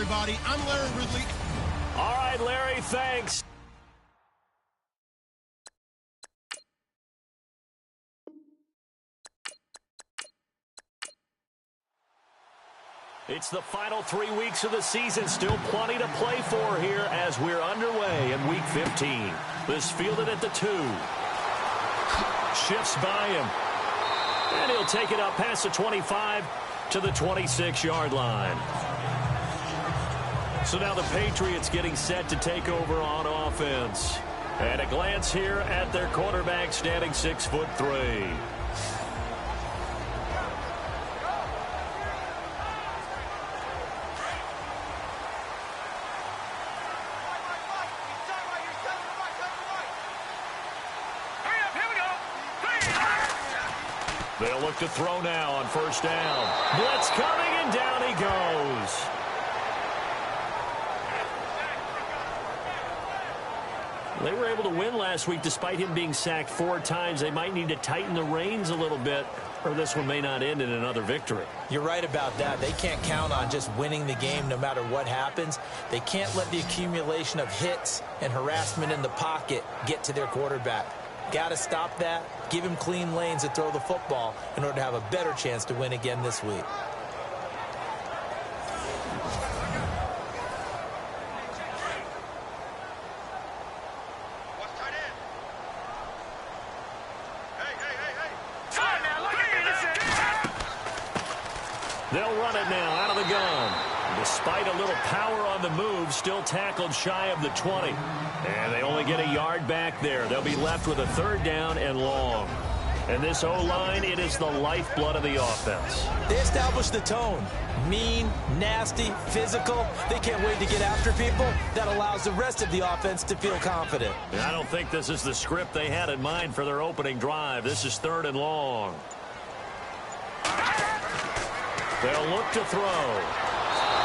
everybody. I'm Larry Ridley. All right, Larry, thanks. It's the final 3 weeks of the season. Still plenty to play for here as we're underway in Week 15. This fielded at the 2. Shifts by him. And he'll take it up past the 25 to the 26-yard line. So now the Patriots getting set to take over on offense. And a glance here at their quarterback, standing 6'3". They'll look to throw now on first down. Blitz coming, and down he goes. They were able to win last week despite him being sacked 4 times. They might need to tighten the reins a little bit, or this one may not end in another victory. You're right about that. They can't count on just winning the game no matter what happens. They can't let the accumulation of hits and harassment in the pocket get to their quarterback. Got to stop that, give him clean lanes to throw the football in order to have a better chance to win again this week. They'll run it now out of the gun. Despite a little power on the move, still tackled shy of the 20. And they only get a yard back there. They'll be left with a 3rd down and long. And this O-line, it is the lifeblood of the offense. They established the tone. Mean, nasty, physical. They can't wait to get after people. That allows the rest of the offense to feel confident. And I don't think this is the script they had in mind for their opening drive. This is 3rd and long. They'll look to throw.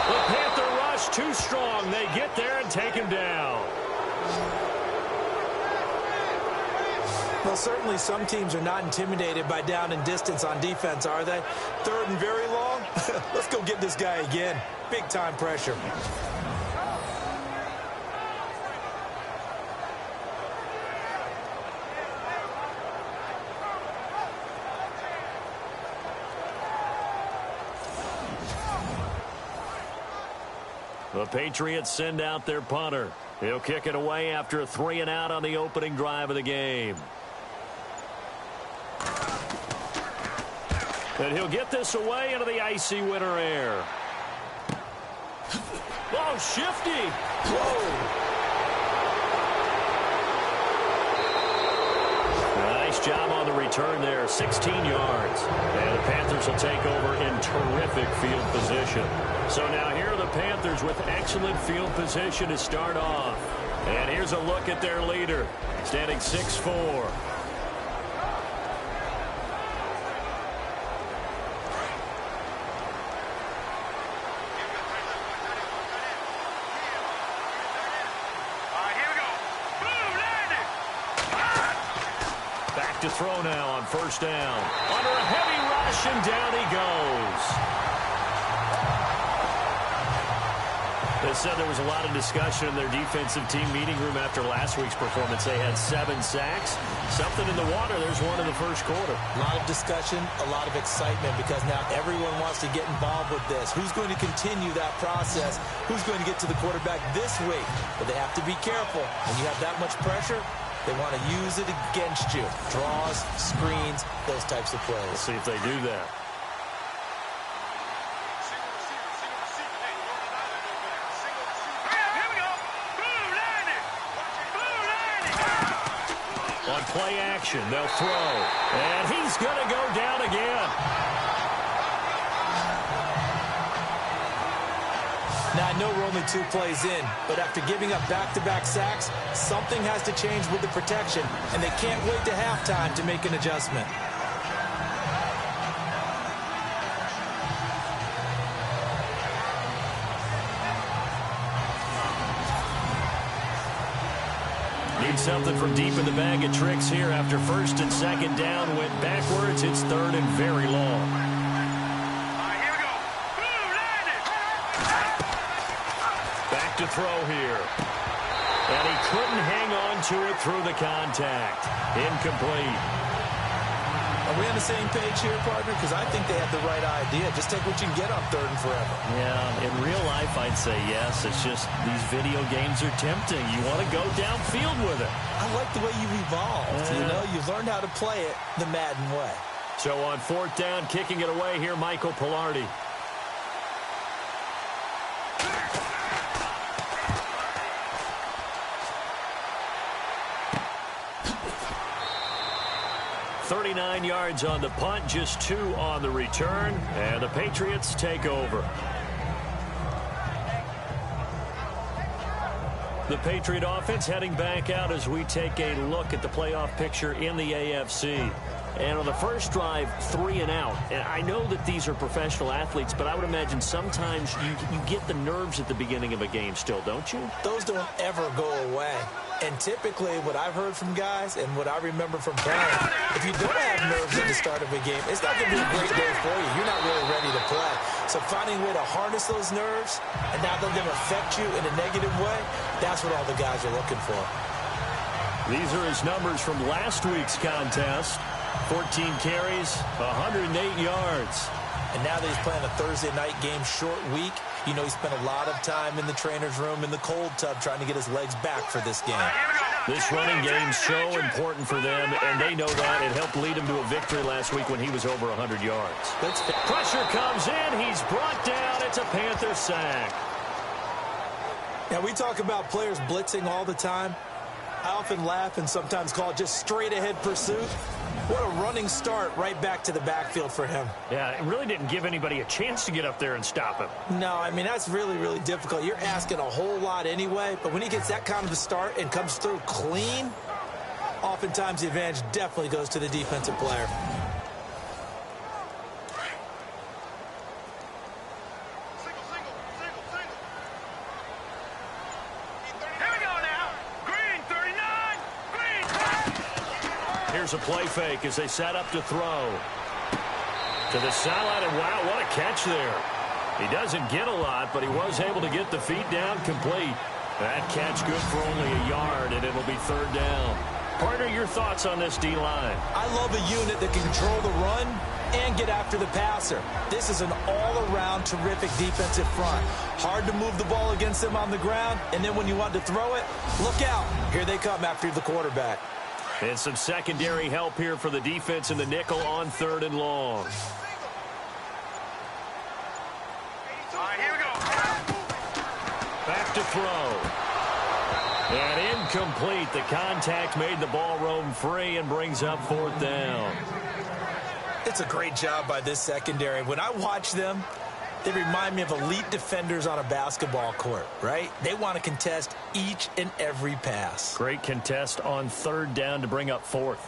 The Panther rush too strong. They get there and take him down. Well, certainly some teams are not intimidated by down and distance on defense, are they? 3rd and very long? Let's go get this guy again. Big time pressure. The Patriots send out their punter. He'll kick it away after a 3 and out on the opening drive of the game. And he'll get this away into the icy winter air. Oh, shifty. Whoa. Nice job on the return there, 16 yards. And the Panthers will take over in terrific field position. So now here are the Panthers with excellent field position to start off. And here's a look at their leader, standing 6'4". To throw now on first down. Under a heavy rush, and down he goes. They said there was a lot of discussion in their defensive team meeting room after last week's performance. They had 7 sacks. Something in the water. There's one in the first quarter. A lot of discussion, a lot of excitement, because now everyone wants to get involved with this. Who's going to continue that process? Who's going to get to the quarterback this week? But they have to be careful. When you have that much pressure, they want to use it against you. Draws, screens, those types of plays. We'll see if they do that. On play action, they'll throw. And he's going to go down again. Now, I know we're only 2 plays in, but after giving up back-to-back sacks, something has to change with the protection, and they can't wait to halftime to make an adjustment. Need something from deep in the bag of tricks here after 1st and 2nd down. Went backwards. It's 3rd and very long. to throw here. And he couldn't hang on to it through the contact. Incomplete. Are we on the same page here, partner? Because I think they have the right idea. Just take what you can get on 3rd and forever. Yeah, in real life, I'd say yes. It's just these video games are tempting. You want to go downfield with it. I like the way you've evolved. You know, you've learned how to play it the Madden way. So on 4th down, kicking it away here, Michael Pilardi. .39 yards on the punt, just 2 on the return, and the Patriots take over. The Patriot offense heading back out as we take a look at the playoff picture in the AFC. And on the first drive, 3 and out. And I know that these are professional athletes, but I would imagine sometimes you get the nerves at the beginning of a game still, don't you? Those don't ever go away. And typically what I've heard from guys and what I remember from playing, if you don't have nerves at the start of a game, it's not going to be a great day for you. You're not really ready to play. So finding a way to harness those nerves and not let them affect you in a negative way, that's what all the guys are looking for. These are his numbers from last week's contest. 14 carries, 108 yards. And now that he's playing a Thursday night game, short week, you know he spent a lot of time in the trainer's room in the cold tub trying to get his legs back for this game. This running game's so important for them, and they know that. It helped lead him to a victory last week when he was over 100 yards. Pressure comes in. He's brought down. It's a Panther sack. Now, we talk about players blitzing all the time. I often laugh and sometimes call it just straight-ahead pursuit. What a running start right back to the backfield for him. Yeah, it really didn't give anybody a chance to get up there and stop him. No, I mean, that's really, really difficult. You're asking a whole lot anyway, but when he gets that kind of a start and comes through clean, oftentimes the advantage definitely goes to the defensive player. Here's a play fake as they set up to throw. To the sideline, and wow, what a catch there. He doesn't get a lot, but he was able to get the feet down complete. That catch good for only a yard, and it'll be 3rd down. Partner, your thoughts on this D-line? I love a unit that can control the run and get after the passer. This is an all-around terrific defensive front. Hard to move the ball against them on the ground, and then when you want to throw it, look out. Here they come after the quarterback. And some secondary help here for the defense in the nickel on 3rd and long. All right, here we go. Back to throw. And incomplete. The contact made the ball roam free and brings up 4th down. It's a great job by this secondary. When I watch them, they remind me of elite defenders on a basketball court, right? They want to contest each and every pass. Great contest on 3rd down to bring up 4th.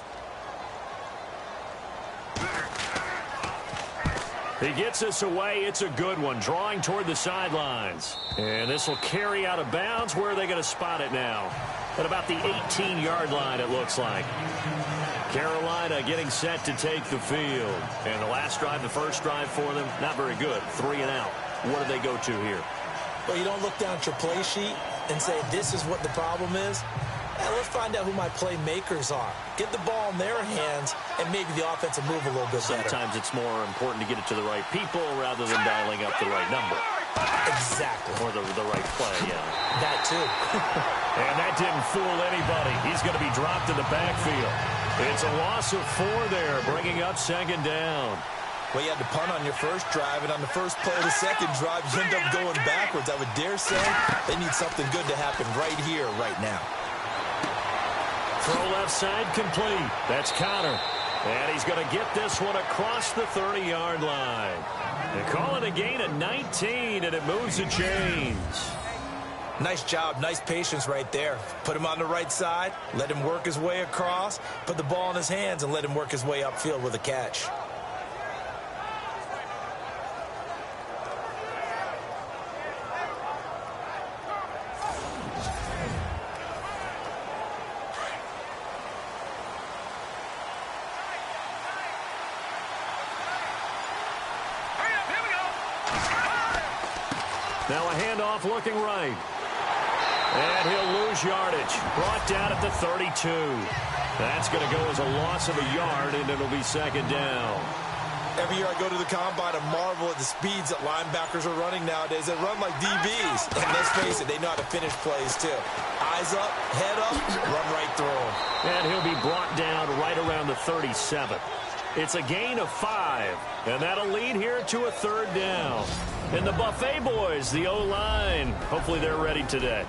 He gets us away. It's a good one. Drawing toward the sidelines. And this will carry out of bounds. Where are they going to spot it now? At about the 18-yard line, it looks like. Carolina getting set to take the field. And the last drive, the first drive for them, not very good. 3 and out. What do they go to here? Well, you don't look down at your play sheet and say, this is what the problem is. Now, let's find out who my playmakers are. Get the ball in their hands, and maybe the offense will move a little bit better. Sometimes it's more important to get it to the right people rather than dialing up the right number. Exactly. Or the right play, yeah. That, too. And that didn't fool anybody. He's going to be dropped in the backfield. It's a loss of 4 there, bringing up 2nd down. Well, you had to punt on your first drive, and on the first play of the second drive, you end up going backwards. I would dare say they need something good to happen right here, right now. Throw left side complete. That's Connor. And he's going to get this one across the 30-yard line. They call it a gain of 19, and it moves the chains. Nice job, nice patience right there. Put him on the right side, let him work his way across, put the ball in his hands, and let him work his way upfield with a catch. Now a handoff looking right. And he'll lose yardage. Brought down at the 32. That's going to go as a loss of a yard, and it'll be second down. Every year I go to the combine and marvel at the speeds that linebackers are running nowadays. They run like DBs. And let's face it, they know how to finish plays too. Eyes up, head up, run right through them. And he'll be brought down right around the 37. It's a gain of 5, and that'll lead here to a third down. And the Buffet boys, the O-line, hopefully they're ready today.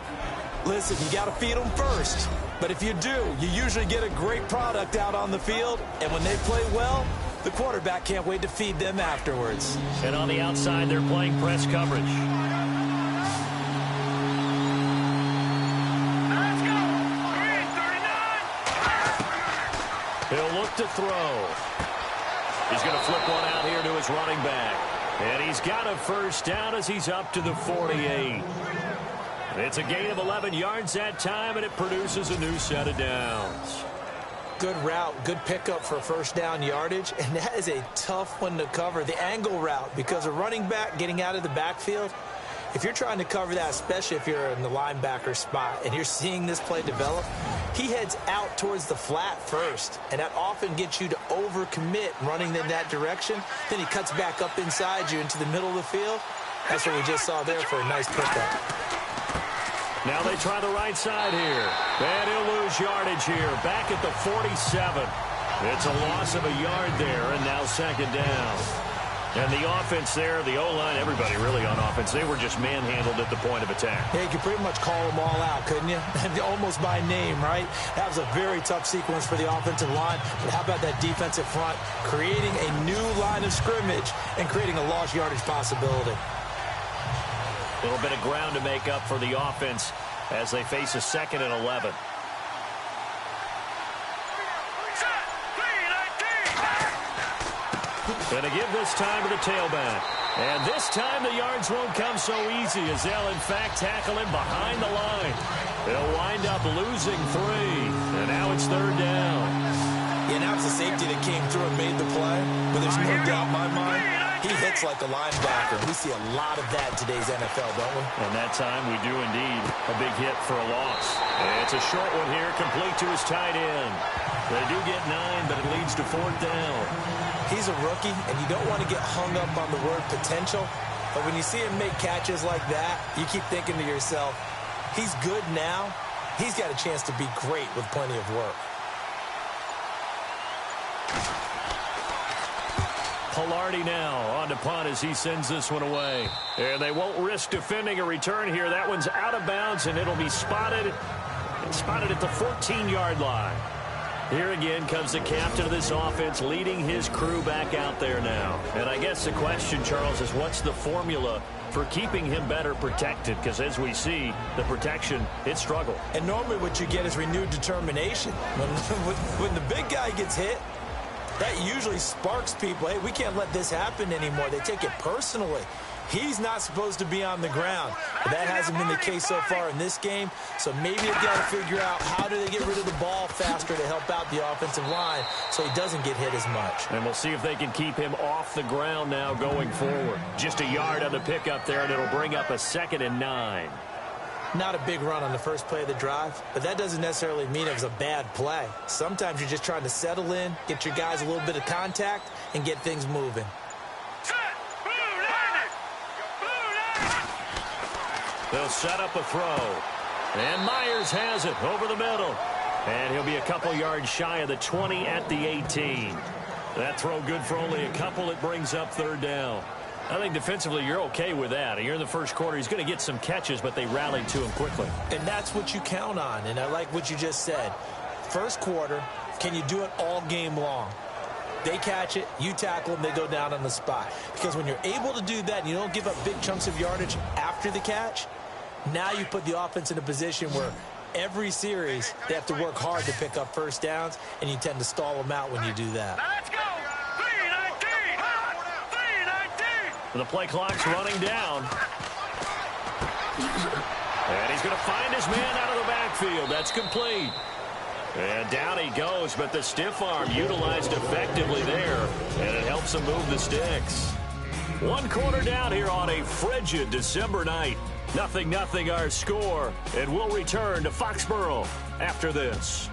Listen, you got to feed them first. But if you do, you usually get a great product out on the field. And when they play well, the quarterback can't wait to feed them afterwards. And on the outside, they're playing press coverage. Let's go. 39. He'll look to throw. He's going to flip one out here to his running back. And he's got a first down as he's up to the 48. It's a gain of 11 yards that time, and it produces a new set of downs. Good route, good pickup for first down yardage, and that is a tough one to cover, the angle route, because a running back getting out of the backfield, if you're trying to cover that, especially if you're in the linebacker spot and you're seeing this play develop, he heads out towards the flat first, and that often gets you to overcommit running in that direction. Then he cuts back up inside you into the middle of the field. That's what we just saw there for a nice pickup. Now they try the right side here. And he'll lose yardage here. Back at the 47. It's a loss of a yard there, and now second down. And the offense there, the O-line, everybody really on offense, they were just manhandled at the point of attack. Yeah, you could pretty much call them all out, couldn't you? Almost by name, right? That was a very tough sequence for the offensive line. But how about that defensive front creating a new line of scrimmage and creating a lost yardage possibility? A little bit of ground to make up for the offense as they face a 2nd and 11. Going to give this time to the tailback. And this time the yards won't come so easy as they'll, in fact, tackle him behind the line. They'll wind up losing 3. And now it's third down. Yeah, now it's the safety that came through and made the play. But there's no doubt in my mind, he hits like a linebacker. We see a lot of that in today's NFL, don't we? And that time we do indeed. A big hit for a loss. And it's a short one here, complete to his tight end. They do get 9, but it leads to fourth down. He's a rookie, and you don't want to get hung up on the word potential. But when you see him make catches like that, you keep thinking to yourself, he's good now. He's got a chance to be great with plenty of work. Pilardi now on to punt as he sends this one away. And they won't risk defending a return here. That one's out of bounds, and it'll be spotted at the 14-yard line. Here again comes the captain of this offense leading his crew back out there now. And I guess the question, Charles, is what's the formula for keeping him better protected? Because as we see, the protection, it struggled. And normally what you get is renewed determination. When the big guy gets hit, that usually sparks people. Hey, we can't let this happen anymore. They take it personally. He's not supposed to be on the ground. But that hasn't been the case so far in this game. So maybe they've got to figure out how do they get rid of the ball faster to help out the offensive line so he doesn't get hit as much. And we'll see if they can keep him off the ground now going forward. Just a yard on the pickup there, and it'll bring up a 2nd and 9. Not a big run on the first play of the drive, but that doesn't necessarily mean it was a bad play. Sometimes you're just trying to settle in, get your guys a little bit of contact, and get things moving. They'll set up a throw. And Myers has it over the middle. And he'll be a couple yards shy of the 20 at the 18. That throw good for only a couple. It brings up third down. I think defensively you're okay with that. You're in the first quarter. He's going to get some catches, but they rallied to him quickly. And that's what you count on. And I like what you just said. First quarter, can you do it all game long? They catch it, you tackle them, they go down on the spot. Because when you're able to do that and you don't give up big chunks of yardage after the catch, now you put the offense in a position where every series they have to work hard to pick up first downs, and you tend to stall them out when you do that. Let's go. 3-19. 3-19. The play clock's running down. And he's going to find his man out of the backfield. That's complete. And down he goes, but the stiff arm utilized effectively there, and it helps him move the sticks. 1 quarter down here on a frigid December night. 0-0 our score, and we'll return to Foxborough after this.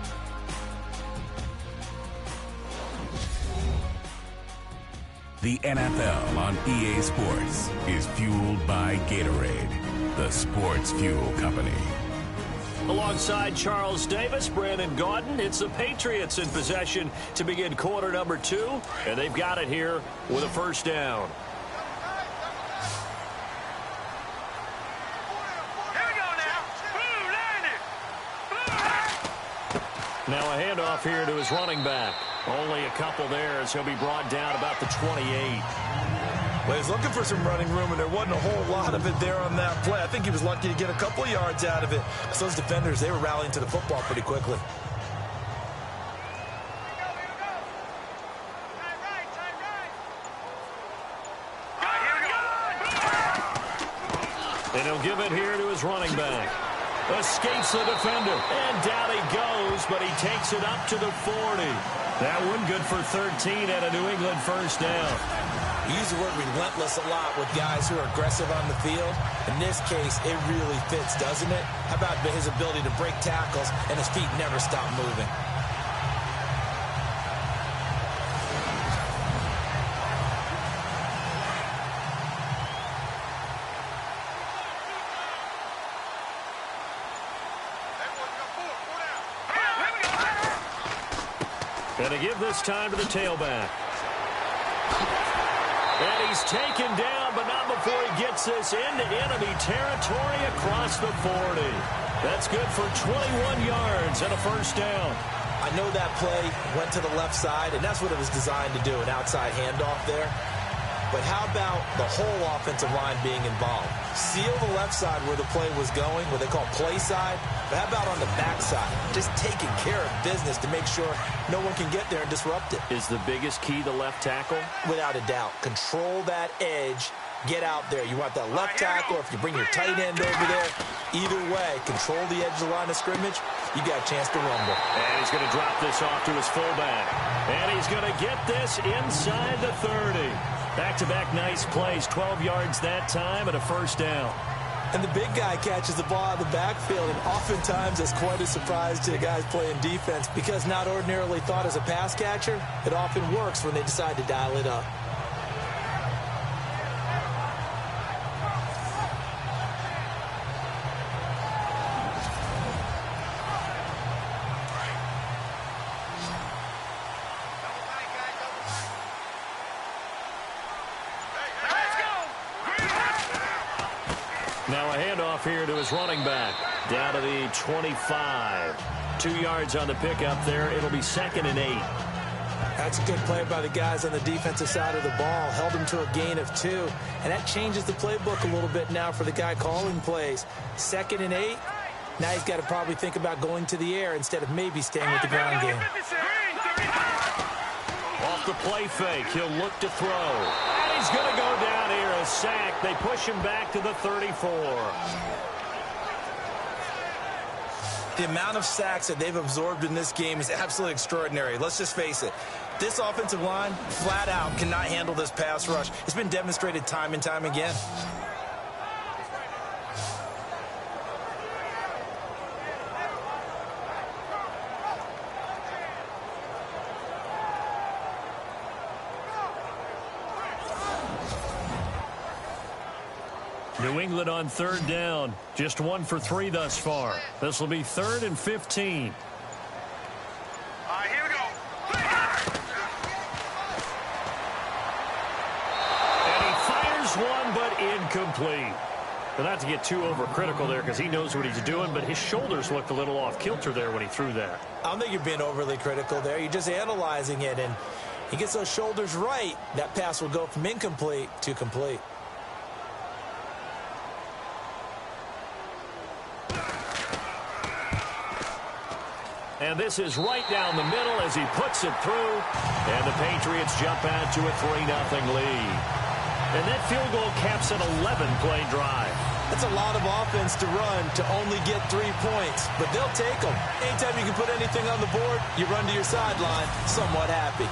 The NFL on EA Sports is fueled by Gatorade, the sports fuel company. Alongside Charles Davis, Brandon Gaudin, it's the Patriots in possession to begin quarter number 2, and they've got it here with a first down. Now a handoff here to his running back. Only a couple there as he'll be brought down about the 28. Well, he's looking for some running room, and there wasn't a whole lot of it there on that play. I think he was lucky to get a couple of yards out of it. So those defenders, they were rallying to the football pretty quickly. And he'll give it here to his running back. Escapes the defender, and down he goes, but he takes it up to the 40. That one good for 13 and a New England first down. You use the word relentless a lot with guys who are aggressive on the field. In this case, it really fits, doesn't it? How about his ability to break tackles and his feet never stop moving? And to give this time to the tailback. And he's taken down, but not before he gets this into enemy territory across the 40. That's good for 21 yards and a first down. I know that play went to the left side, and that's what it was designed to do, an outside handoff there. But how about the whole offensive line being involved? Seal the left side where the play was going, what they call play side. But how about on the back side? Just taking care of business to make sure no one can get there and disrupt it. Is the biggest key the left tackle? Without a doubt. Control that edge. Get out there. You want that left tackle, or if you bring your tight end over there, either way, control the edge of the line of scrimmage, you got a chance to rumble. And he's going to drop this off to his fullback. And he's going to get this inside the 30. Back-to-back nice plays, 12 yards that time and a first down. And the big guy catches the ball out of the backfield, and oftentimes it's quite a surprise to the guys playing defense because not ordinarily thought as a pass catcher, it often works when they decide to dial it up. Now a handoff here to his running back. Down to the 25. 2 yards on the pickup there. It'll be 2nd and 8. That's a good play by the guys on the defensive side of the ball. Held him to a gain of 2. And that changes the playbook a little bit now for the guy calling plays. 2nd and 8. Now he's got to probably think about going to the air instead of maybe staying with the ground game. Off the play fake, he'll look to throw. And he's going to go down here, a sack. They push him back to the 34. The amount of sacks that they've absorbed in this game is absolutely extraordinary. Let's just face it. This offensive line, flat out, cannot handle this pass rush. It's been demonstrated time and time again. New England on 3rd down. Just 1 for 3 thus far. This will be 3rd and 15. All right, here we go. And he fires one, but incomplete. But not to get too overcritical there because he knows what he's doing, but his shoulders looked a little off kilter there when he threw that. I don't think you're being overly critical there. You're just analyzing it, and he gets those shoulders right. That pass will go from incomplete to complete. And this is right down the middle as he puts it through. And the Patriots jump out to a 3-0 lead. And that field goal caps an 11-play drive. That's a lot of offense to run to only get 3 points, but they'll take them. Anytime you can put anything on the board, you run to your sideline somewhat happy.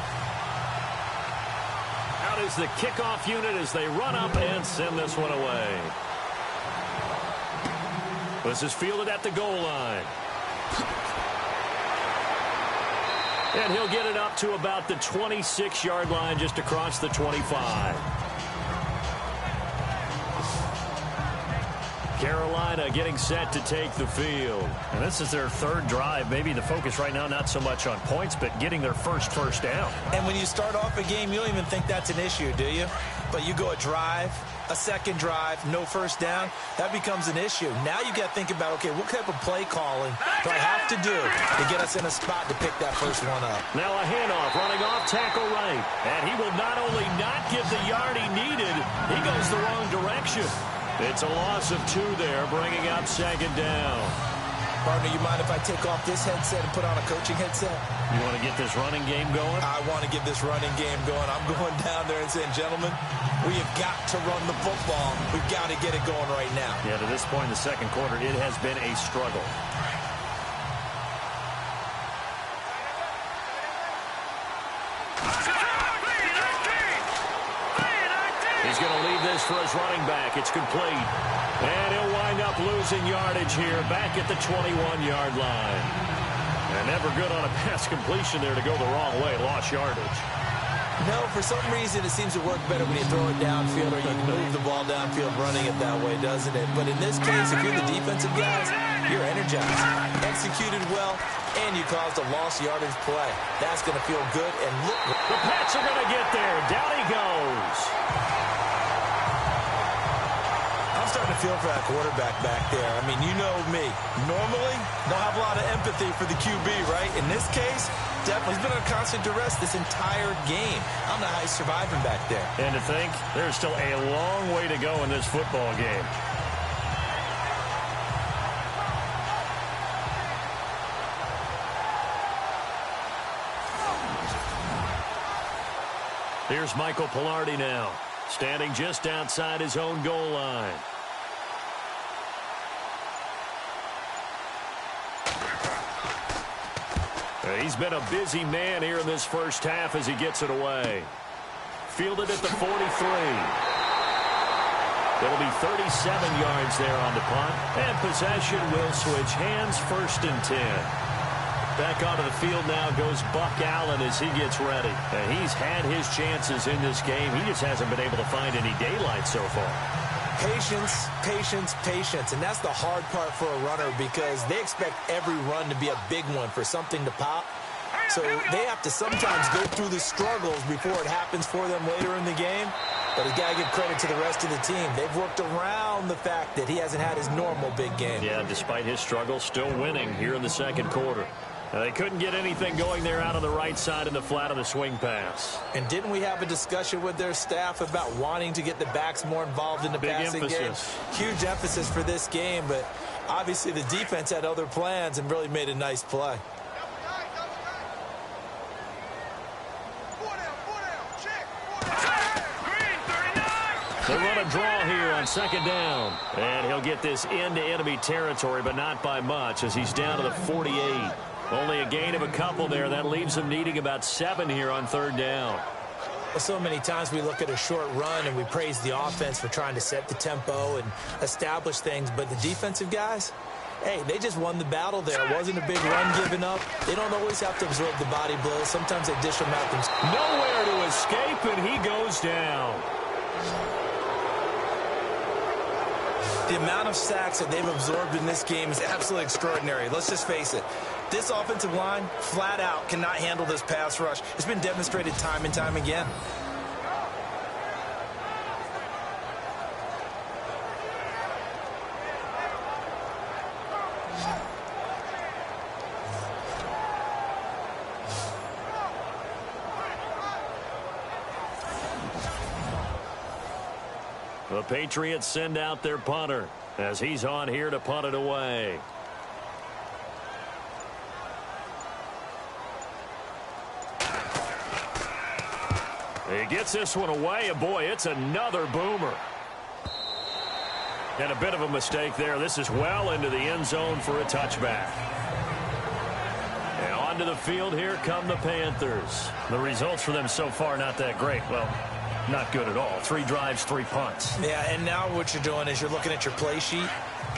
Out is the kickoff unit as they run up and send this one away. This is fielded at the goal line. And he'll get it up to about the 26-yard line, just across the 25. Carolina getting set to take the field. And this is their third drive. Maybe the focus right now not so much on points, but getting their first down. And when you start off a game, you don't even think that's an issue, do you? But you go a drive, a second drive, no first down, that becomes an issue. Now you got to think about, okay, what type of play calling do I have to do to get us in a spot to pick that first one up? Now a handoff, running off tackle right. And he will not only not get the yard he needed, he goes the wrong direction. It's a loss of 2 there, bringing up second down. Partner, you mind if I take off this headset and put on a coaching headset? You want to get this running game going? I want to get this running game going. I'm going down there and saying, gentlemen, we have got to run the football. We've got to get it going right now. Yeah, to this point in the second quarter, it has been a struggle. He's going to leave this for his running back. It's complete. And he'll wind up losing yardage here back at the 21-yard line. And never good on a pass completion there to go the wrong way. Lost yardage. No, for some reason it seems to work better when you throw it downfield or you move the ball downfield running it that way, doesn't it? But in this case, if you're the defensive guys, you're energized. Executed well, and you caused a lost yardage play. That's going to feel good. And look, the Pats are going to get there. Down he goes. I'm starting to feel for that quarterback back there. I mean, you know me. Normally, don't have a lot of empathy for the QB, right? In this case, definitely. He's been under constant duress this entire game. I don't know how he's surviving back there. And to think, there's still a long way to go in this football game. Here's Michael Pilardi now, standing just outside his own goal line. He's been a busy man here in this first half as he gets it away. Fielded at the 43. It'll be 37 yards there on the punt. And possession will switch hands, 1st and 10. Back onto the field now goes Buck Allen as he gets ready. And he's had his chances in this game. He just hasn't been able to find any daylight so far. Patience, patience, patience. And that's the hard part for a runner because they expect every run to be a big one for something to pop. So they have to sometimes go through the struggles before it happens for them later in the game. But he's got to give credit to the rest of the team. They've worked around the fact that he hasn't had his normal big game. Yeah, despite his struggles, still winning here in the second quarter. Now, they couldn't get anything going there out on the right side in the flat of the swing pass. And didn't we have a discussion with their staff about wanting to get the backs more involved in the passing game? Huge emphasis for this game, but obviously the defense had other plans and really made a nice play. They run a draw here on second down. And he'll get this into enemy territory, but not by much as he's down to the 48. Only a gain of a couple there. That leaves him needing about 7 here on 3rd down. So many times we look at a short run and we praise the offense for trying to set the tempo and establish things. But the defensive guys, hey, they just won the battle there. It wasn't a big run given up. They don't always have to absorb the body blows. Sometimes they dish them out themselves. Nowhere to escape, and he goes down. The amount of sacks that they've absorbed in this game is absolutely extraordinary. Let's just face it. This offensive line, flat out, cannot handle this pass rush. It's been demonstrated time and time again. The Patriots send out their punter as he's on here to punt it away. He gets this one away, and boy, it's another boomer. And a bit of a mistake there. This is well into the end zone for a touchback. And onto the field, here come the Panthers. The results for them so far not that great. Well, not good at all. 3 drives, 3 punts. Yeah, and now what you're doing is you're looking at your play sheet,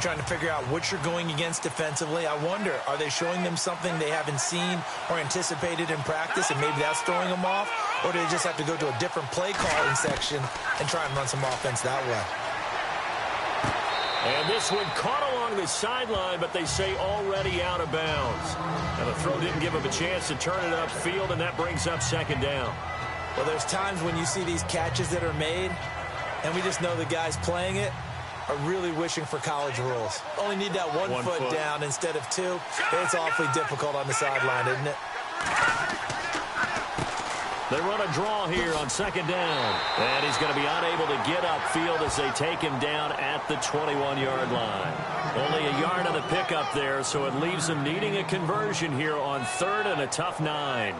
trying to figure out what you're going against defensively. I wonder, are they showing them something they haven't seen or anticipated in practice, and maybe that's throwing them off? Or do they just have to go to a different play calling section and try and run some offense that way? And this one caught along the sideline, but they say already out of bounds. And the throw didn't give him a chance to turn it upfield, and that brings up 2nd down. Well, there's times when you see these catches that are made, and we just know the guys playing it are really wishing for college rules. Only need that one foot down instead of 2. It's awfully difficult on the sideline, isn't it? They run a draw here on 2nd down. And he's going to be unable to get upfield as they take him down at the 21-yard line. Only a yard on the pickup there, so it leaves him needing a conversion here on 3rd and a tough 9.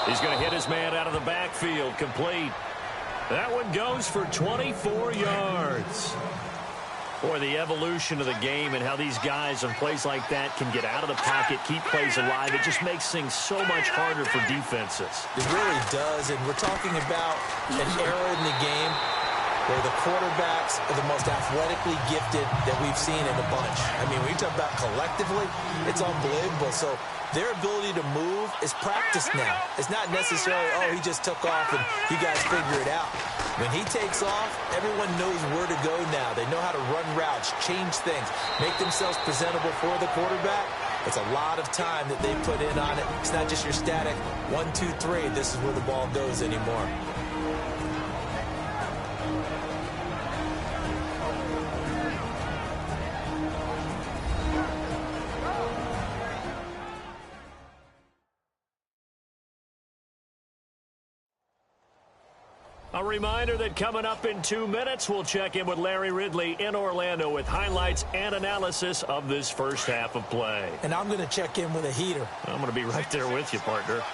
He's going to hit his man out of the backfield, complete. That one goes for 24 yards. Boy, the evolution of the game and how these guys on plays like that can get out of the pocket, keep plays alive, it just makes things so much harder for defenses. It really does, and we're talking about an era in the game where the quarterbacks are the most athletically gifted that we've seen in a bunch. I mean, when you talk about collectively, it's unbelievable. So their ability to move is practiced now. It's not necessarily, oh, he just took off and you guys figure it out. When he takes off, everyone knows where to go now. They know how to run routes, change things, make themselves presentable for the quarterback. It's a lot of time that they put in on it. It's not just your static 1, 2, 3, this is where the ball goes anymore. A reminder that coming up in 2 minutes, we'll check in with Larry Ridley in Orlando with highlights and analysis of this first half of play. And I'm going to check in with a heater. I'm going to be right there with you, partner. Here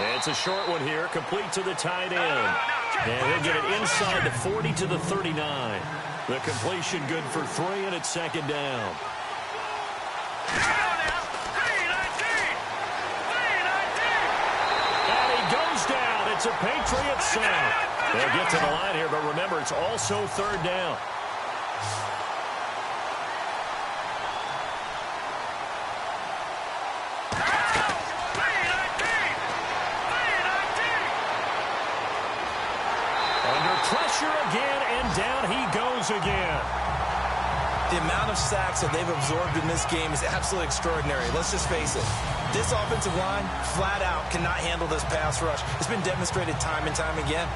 we go. It's a short one here, complete to the tight end. And he'll get it inside the 40 to the 39. The completion good for 3, and it's 2nd down. And he goes down. It's a Patriots sack. They'll get to the line here, but remember, it's also 3rd down. Under pressure again, and down he goes again. The amount of sacks that they've absorbed in this game is absolutely extraordinary. Let's just face it. This offensive line, flat out, cannot handle this pass rush. It's been demonstrated time and time again.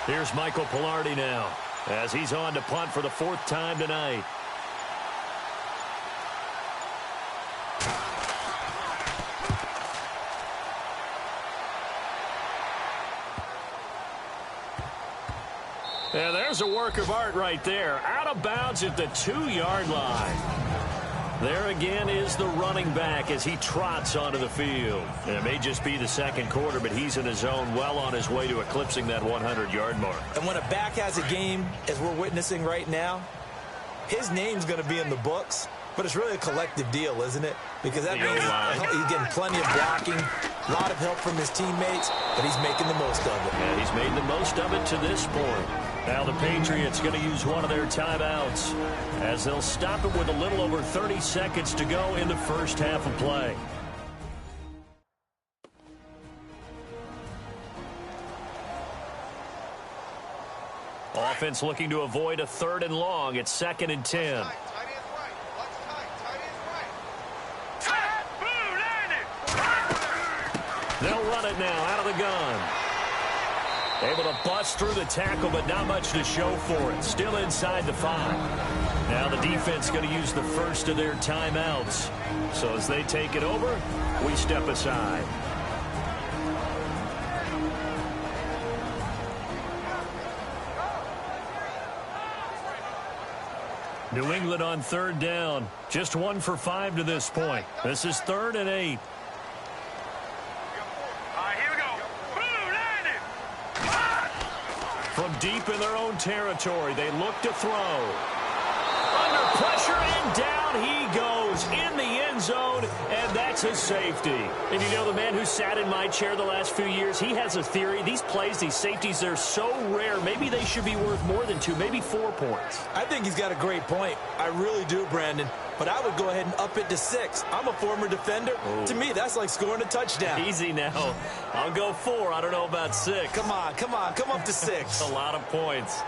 Here's Michael Pilardi now, as he's on to punt for the 4th time tonight. And there's a work of art right there. Out of bounds at the 2-yard line. There again is the running back as he trots onto the field. And it may just be the 2nd quarter, but he's in his zone, well on his way to eclipsing that 100-yard mark. And when a back has a game, as we're witnessing right now, his name's going to be in the books, but it's really a collective deal, isn't it? Because that means he's getting plenty of blocking, a lot of help from his teammates, but he's making the most of it. And he's made the most of it to this point. Now the Patriots going to use one of their timeouts as they'll stop it with a little over 30 seconds to go in the first half of play. Offense looking to avoid a 3rd and long. It's 2nd and 10. They'll run it now out of the gun. Able to bust through the tackle, but not much to show for it. Still inside the 5. Now the defense going to use the first of their timeouts. So as they take it over, we step aside. New England on 3rd down. Just 1 for 5 to this point. This is 3rd and 8. From deep in their own territory, they look to throw. Under pressure, and down he goes in the end zone, and that's a safety. And you know, the man who sat in my chair the last few years, he has a theory. These plays, these safeties, they're so rare. Maybe they should be worth more than 2, maybe 4 points. I think he's got a great point. I really do, Brandon. But I would go ahead and up it to 6. I'm a former defender. Ooh. To me, that's like scoring a touchdown. Easy now. I'll go 4. I don't know about 6. Come on. Come up to 6. That's a lot of points.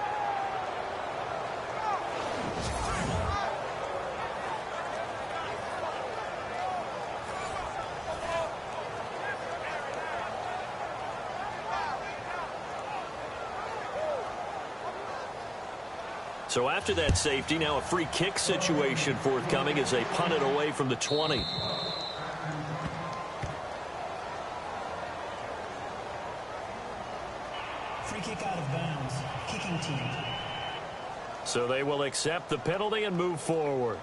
So after that safety, now a free kick situation forthcoming as they punt it away from the 20. Free kick out of bounds. Kicking team. So they will accept the penalty and move forward.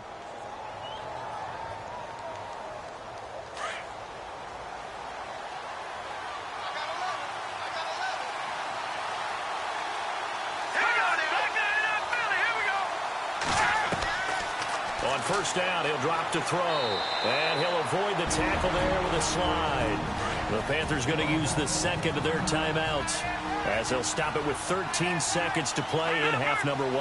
On first down, he'll drop to throw. And he'll avoid the tackle there with a slide. The Panthers going to use the second of their timeouts as they'll stop it with 13 seconds to play in half number 1.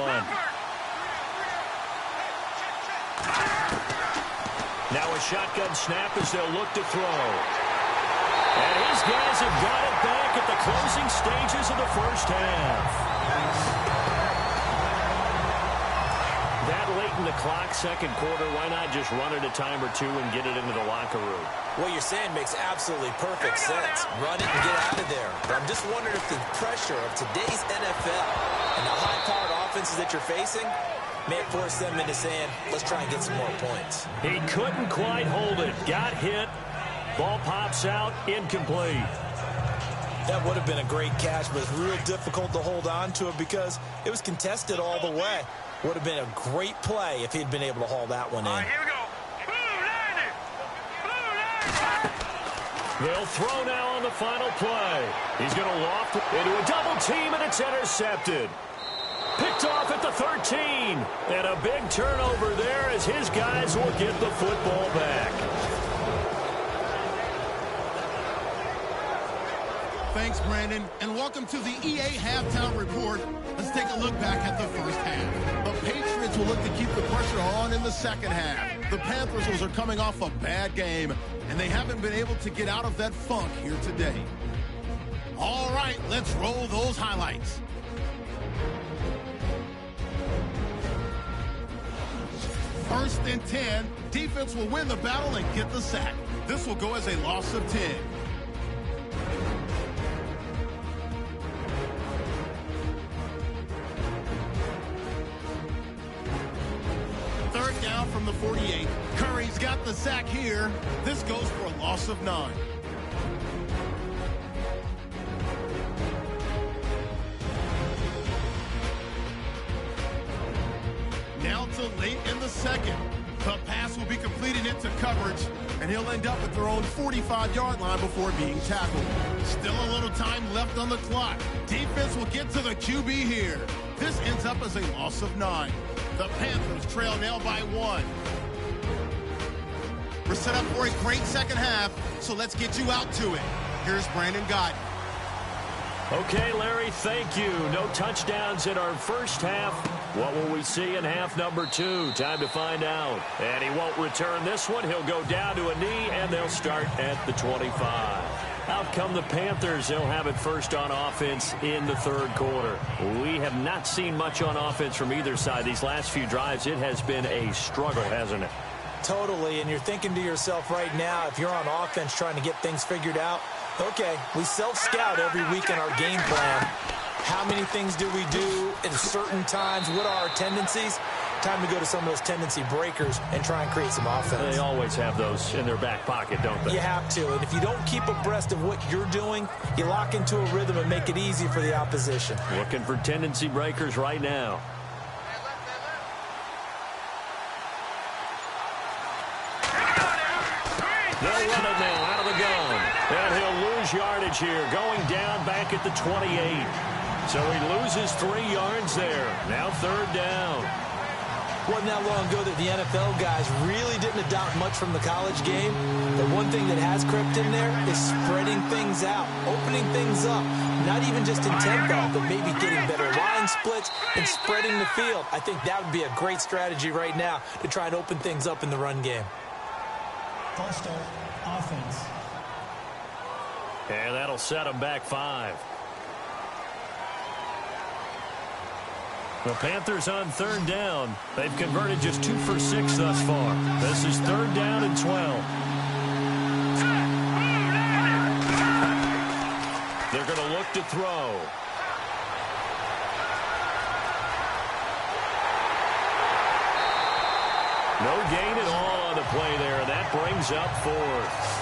Now a shotgun snap as they'll look to throw. And his guys have got it back at the closing stages of the first half. That late in the clock, second quarter, why not just run it a time or 2 and get it into the locker room? What you're saying makes absolutely perfect sense. Run it and get out of there. But I'm just wondering if the pressure of today's NFL and the high-powered offenses that you're facing may force them into saying, let's try and get some more points. He couldn't quite hold it. Got hit. Ball pops out. Incomplete. That would have been a great catch, but it's real difficult to hold on to it because it was contested all the way. Would have been a great play if he'd been able to haul that one in. Here we go. They'll throw now on the final play. He's going to loft into a double team, and it's intercepted. Picked off at the 13. And a big turnover there as his guys will get the football back. Thanks, Brandon, and welcome to the EA Halftime Report. Let's take a look back at the first half. The Patriots will look to keep the pressure on in the second half. The Panthers are coming off a bad game, and they haven't been able to get out of that funk here today. All right, let's roll those highlights. First and 10, defense will win the battle and get the sack. This will go as a loss of 10. Third down from the 48. Curry's got the sack here. This goes for a loss of 9. Now till late in the second. The pass will be completed into coverage, and he'll end up at their own 45-yard line before being tackled. Still a little time left on the clock. Defense will get to the QB here. This ends up as a loss of 9. The Panthers trail now by 1. We're set up for a great second half, so let's get you out to it. Here's Brandon Guyton. Okay, Larry, thank you. No touchdowns in our first half. What will we see in half number 2? Time to find out. And he won't return this one. He'll go down to a knee, and they'll start at the 25. Out come the Panthers. They'll have it first on offense in the third quarter. We have not seen much on offense from either side. These last few drives, it has been a struggle, hasn't it? Totally, and you're thinking to yourself right now, if you're on offense trying to get things figured out, Okay, we self-scout every week in our game plan. How many things do we do in certain times? What are our tendencies? Time to go to some of those tendency breakers and try and create some offense. They always have those in their back pocket, don't they? You have to, and if you don't keep abreast of what you're doing, you lock into a rhythm and make it easy for the opposition. Looking for tendency breakers right now. They'll run it now out of the gun. And he'll lose yardage here, going down back at the 28. So he loses 3 yards there. Now 3rd down. Wasn't that long ago that the NFL guys really didn't adopt much from the college game. But one thing that has crept in there is spreading things out, opening things up. Not even just in tempo, but maybe getting better line splits and spreading the field. I think that would be a great strategy right now to try and open things up in the run game. False start, offense. And that'll set them back 5. The Panthers on 3rd down. They've converted just 2 for 6 thus far. This is 3rd down and 12. They're going to look to throw. No gain at all on the play there. That brings up 4th.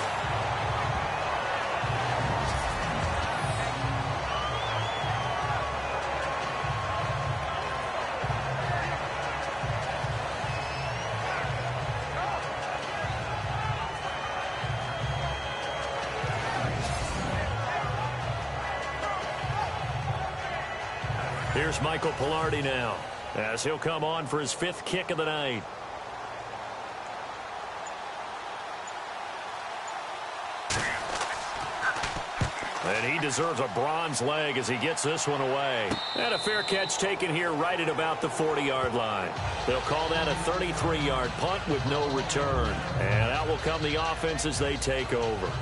Here's Michael Pilardi now, as he'll come on for his 5th kick of the night. And he deserves a bronze leg as he gets this one away. And a fair catch taken here right at about the 40-yard line. They'll call that a 33-yard punt with no return. And out will come the offense as they take over.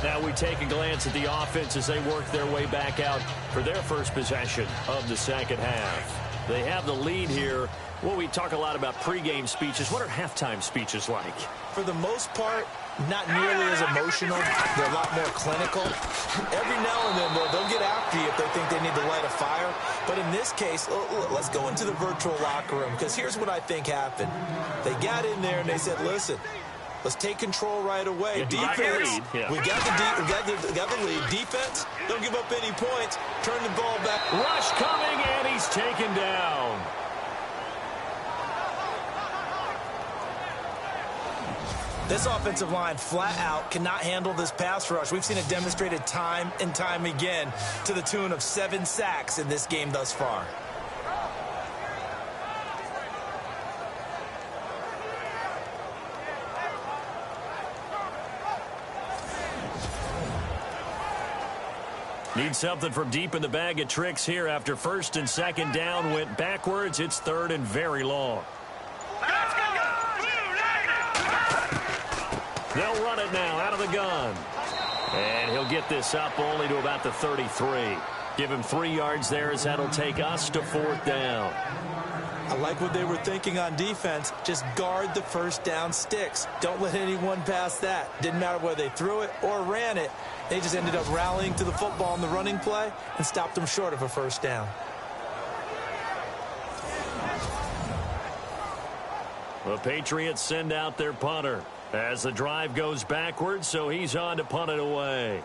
Now we take a glance at the offense as they work their way back out for their first possession of the second half. They have the lead here. Well, we talk a lot about pregame speeches. What are halftime speeches like? For the most part, not nearly as emotional. They're a lot more clinical. Every now and then, they'll get after you if they think they need to light a fire. But in this case, let's go into the virtual locker room, because here's what I think happened. They got in there and they said, listen, let's take control right away. Defense, we got the lead. Defense, don't give up any points. Turn the ball back. Rush coming, and he's taken down. This offensive line flat out cannot handle this pass rush. We've seen it demonstrated time and time again to the tune of 7 sacks in this game thus far. Need something from deep in the bag of tricks here after 1st and 2nd down went backwards. It's 3rd and very long. They'll run it now out of the gun. And he'll get this up only to about the 33. Give him 3 yards there as that'll take us to 4th down. I like what they were thinking on defense. Just guard the first down sticks. Don't let anyone pass that. Didn't matter whether they threw it or ran it. They just ended up rallying to the football in the running play and stopped them short of a first down. The Patriots send out their punter as the drive goes backwards, so he's on to punt it away.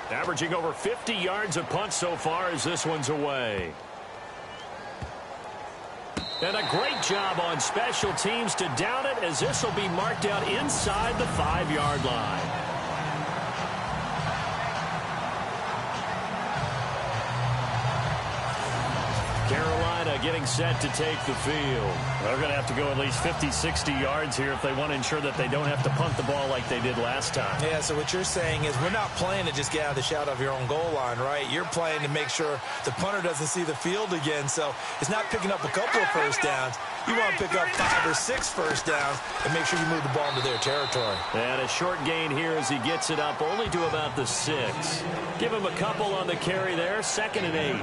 Averaging over 50 yards a punt so far as this one's away. And a great job on special teams to down it, as this will be marked out inside the 5-yard line. Carolina getting set to take the field. They're going to have to go at least 50, 60 yards here if they want to ensure that they don't have to punt the ball like they did last time. Yeah, so what you're saying is we're not playing to just get out of the shadow of your own goal line, right? You're playing to make sure the punter doesn't see the field again. So it's not picking up a couple of first downs. You want to pick up 5 or 6 first downs and make sure you move the ball into their territory. And a short gain here as he gets it up only to about the 6. Give him a couple on the carry there, 2nd and 8.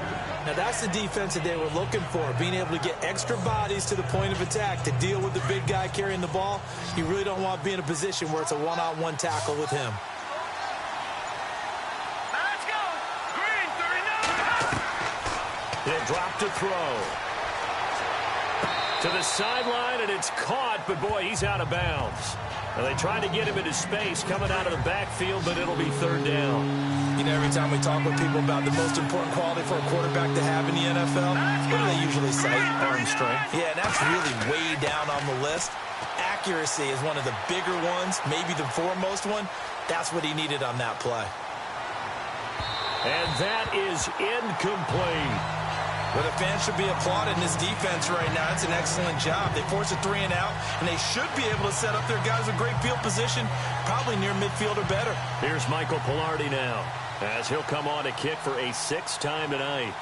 Now that's the defense that they were looking for, being able to get extra bodies to the point of attack to deal with the big guy carrying the ball. You really don't want to be in a position where it's a one-on-one tackle with him. Let's go. Green 39. He'll drop to throw. To the sideline, and it's caught, but boy, he's out of bounds. And they tried to get him into space coming out of the backfield, but it'll be 3rd down. You know, every time we talk with people about the most important quality for a quarterback to have in the NFL, what do they usually say? Arm strength. Yeah, and that's really way down on the list. Accuracy is one of the bigger ones, maybe the foremost one. That's what he needed on that play. And that is incomplete. But the fans should be applauding this defense right now. It's an excellent job. They force a 3 and out, and they should be able to set up their guys with great field position, probably near midfield or better. Here's Michael Pilardi now, as he'll come on to kick for a 6th time tonight.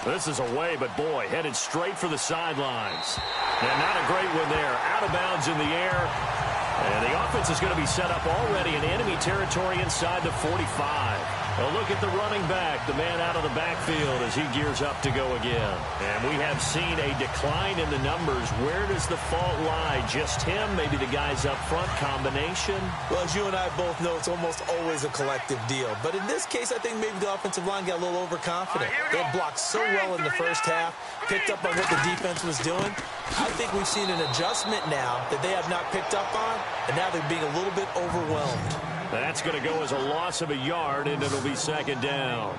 This is away, but boy, headed straight for the sidelines. And not a great one there. Out of bounds in the air. And the offense is going to be set up already in enemy territory inside the 45. A look at the running back, the man out of the backfield as he gears up to go again. And we have seen a decline in the numbers. Where does the fault lie? Just him, maybe the guys up front, combination? Well, as you and I both know, it's almost always a collective deal. But in this case, I think maybe the offensive line got a little overconfident. They had blocked so well in the first half, picked up on what the defense was doing. I think we've seen an adjustment now that they have not picked up on, and now they're being a little bit overwhelmed. That's going to go as a loss of a yard, and it'll be 2nd down.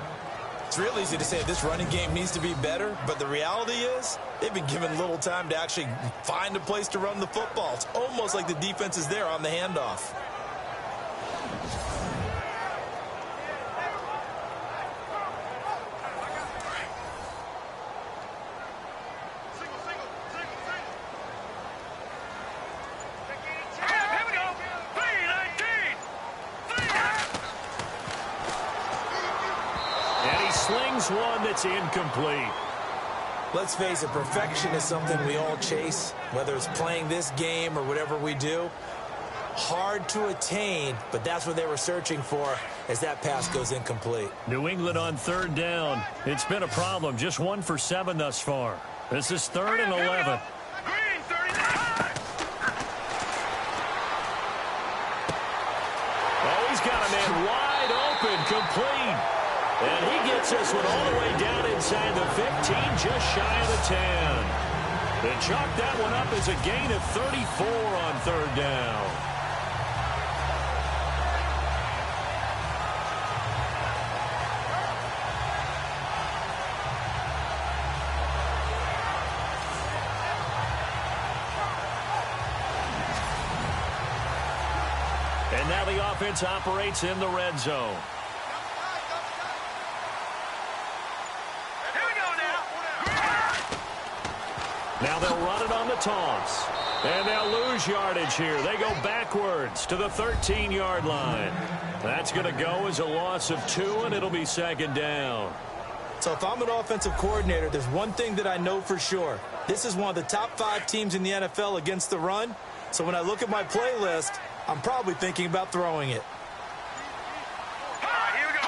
It's real easy to say this running game needs to be better, but the reality is they've been given little time to actually find a place to run the football. It's almost like the defense is there on the handoff. Slings one that's incomplete. Let's face it, perfection is something we all chase, whether it's playing this game or whatever we do. Hard to attain, but that's what they were searching for as that pass goes incomplete. New England on 3rd down. It's been a problem. Just 1 for 7 thus far. This is 3rd and 11. Green 39. Oh, he's got a man wide open, complete. And he gets this one all the way down inside the 15, just shy of the 10. They chalk that one up as a gain of 34 on 3rd down. And now the offense operates in the red zone. Now they'll run it on the toss. And they'll lose yardage here. They go backwards to the 13-yard line. That's going to go as a loss of 2, and it'll be 2nd down. So if I'm an offensive coordinator, there's one thing that I know for sure. This is one of the top 5 teams in the NFL against the run. So when I look at my playlist, I'm probably thinking about throwing it. Here we go.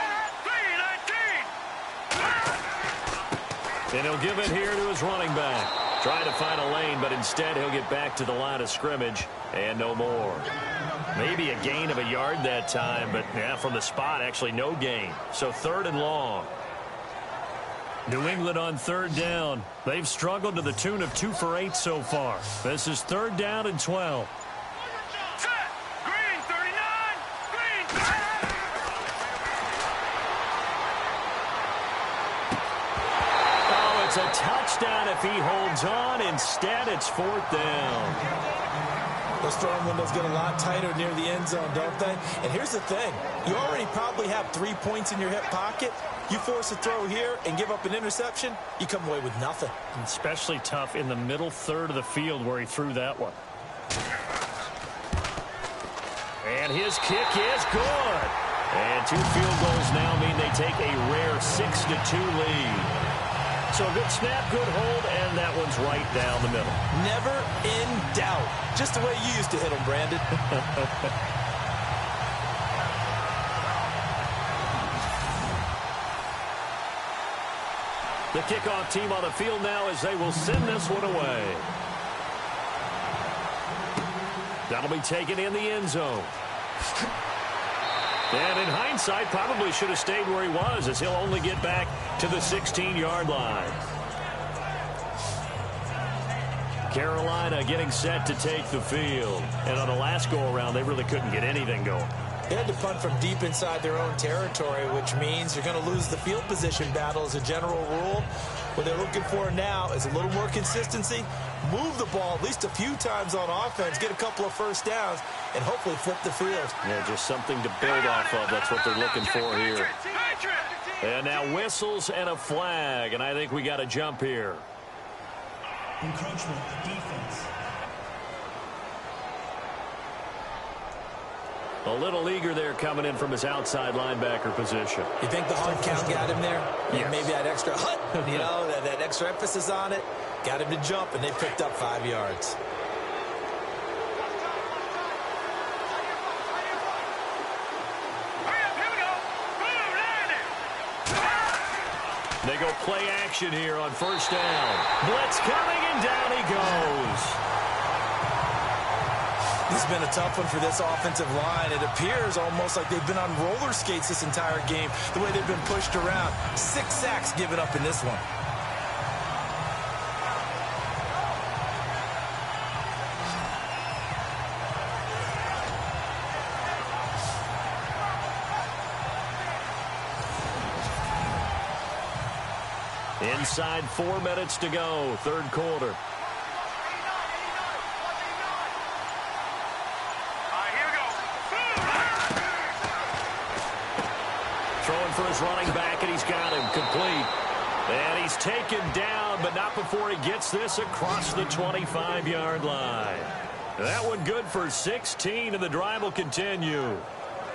3-19. And he'll give it here to his running back. Trying to find a lane, but instead he'll get back to the line of scrimmage and no more. Maybe a gain of a yard that time, but yeah, from the spot, actually no gain. So 3rd and long. New England on 3rd down. They've struggled to the tune of 2 for 8 so far. This is 3rd down and 12. Set. Green 39. Green. Oh, it's a touchdown if he holds on. Instead, it's 4th down. Those throwing windows get a lot tighter near the end zone, don't they? And here's the thing. You already probably have 3 points in your hip pocket. You force a throw here and give up an interception, you come away with nothing. Especially tough in the middle third of the field where he threw that one. And his kick is good. And 2 field goals now mean they take a rare 6-2 lead. So a good snap, good hold, and that one's right down the middle. Never in doubt. Just the way you used to hit them, Brandon. The kickoff team on the field now as they will send this one away. That'll be taken in the end zone. And in hindsight, probably should have stayed where he was, as he'll only get back to the 16-yard line. Carolina getting set to take the field. And on the last go-around, they really couldn't get anything going. They had to punt from deep inside their own territory, which means you're going to lose the field position battle as a general rule. What they're looking for now is a little more consistency, move the ball at least a few times on offense, get a couple of first downs, and hopefully flip the field. Yeah, just something to build off of. That's what they're looking for here. And now whistles and a flag, and I think we got a jump here. Encroachment, defense. A little eager there coming in from his outside linebacker position. You think the hard count got him there? Yes. Maybe that extra hut, you know, that extra emphasis on it, got him to jump, and they picked up 5 yards. They go play action here on first down. Blitz coming, and down he goes. This has been a tough one for this offensive line. It appears almost like they've been on roller skates this entire game, the way they've been pushed around. 6 sacks given up in this one. Inside 4 minutes to go, third quarter. Throwing for his running back, and he's got him complete. And he's taken down, but not before he gets this across the 25-yard line. That one good for 16, and the drive will continue.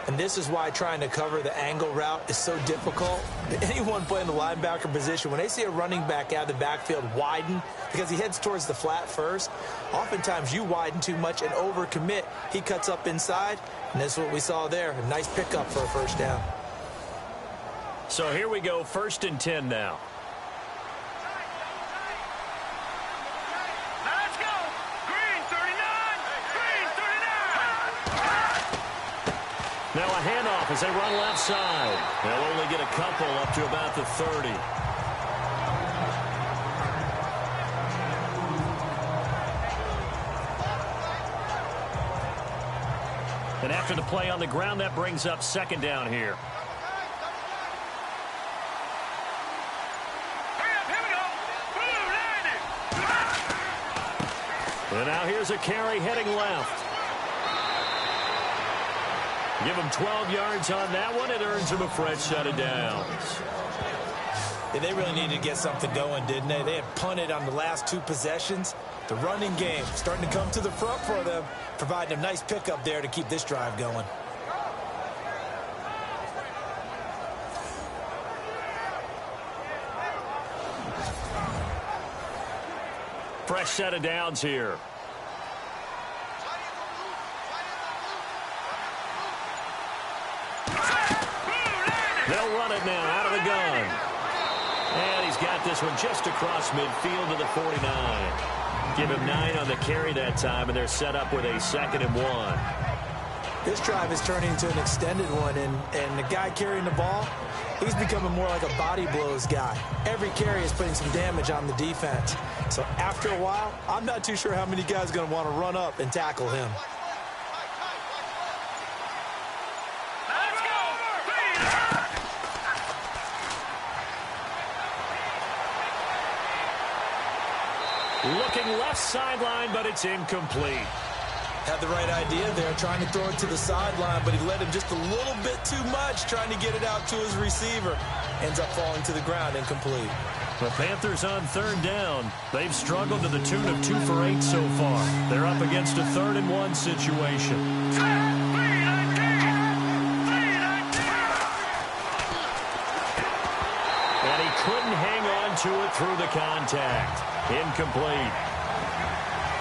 And this is why trying to cover the angle route is so difficult. Anyone playing the linebacker position, when they see a running back out of the backfield widen because he heads towards the flat first, oftentimes you widen too much and overcommit. He cuts up inside, and that's what we saw there. A nice pickup for a first down. So here we go, 1st and 10 now. Let's go. Green 39. Green 39. Now a handoff as they run left side. They'll only get a couple up to about the 30. And after the play on the ground, that brings up 2nd down here. And now here's a carry heading left. Give him 12 yards on that one. It earns him a fresh set of downs. Yeah, they really needed to get something going, didn't they? They had punted on the last 2 possessions. The running game starting to come to the front for them, providing a nice pickup there to keep this drive going. Fresh set of downs here. They'll run it now out of the gun. And he's got this one just across midfield to the 49. Give him 9 on the carry that time, and they're set up with a 2nd and 1. This drive is turning into an extended one, and the guy carrying the ball, he's becoming more like a body blows guy. Every carry is putting some damage on the defense. So after a while, I'm not too sure how many guys are going to want to run up and tackle him. Let's go. Looking left sideline, but it's incomplete. Had the right idea there, trying to throw it to the sideline, but he let him just a little bit too much, trying to get it out to his receiver. Ends up falling to the ground, incomplete. The Panthers on 3rd down. They've struggled to the tune of 2 for 8 so far. They're up against a 3rd and 1 situation. couldn't hang on to it through the contact. Incomplete.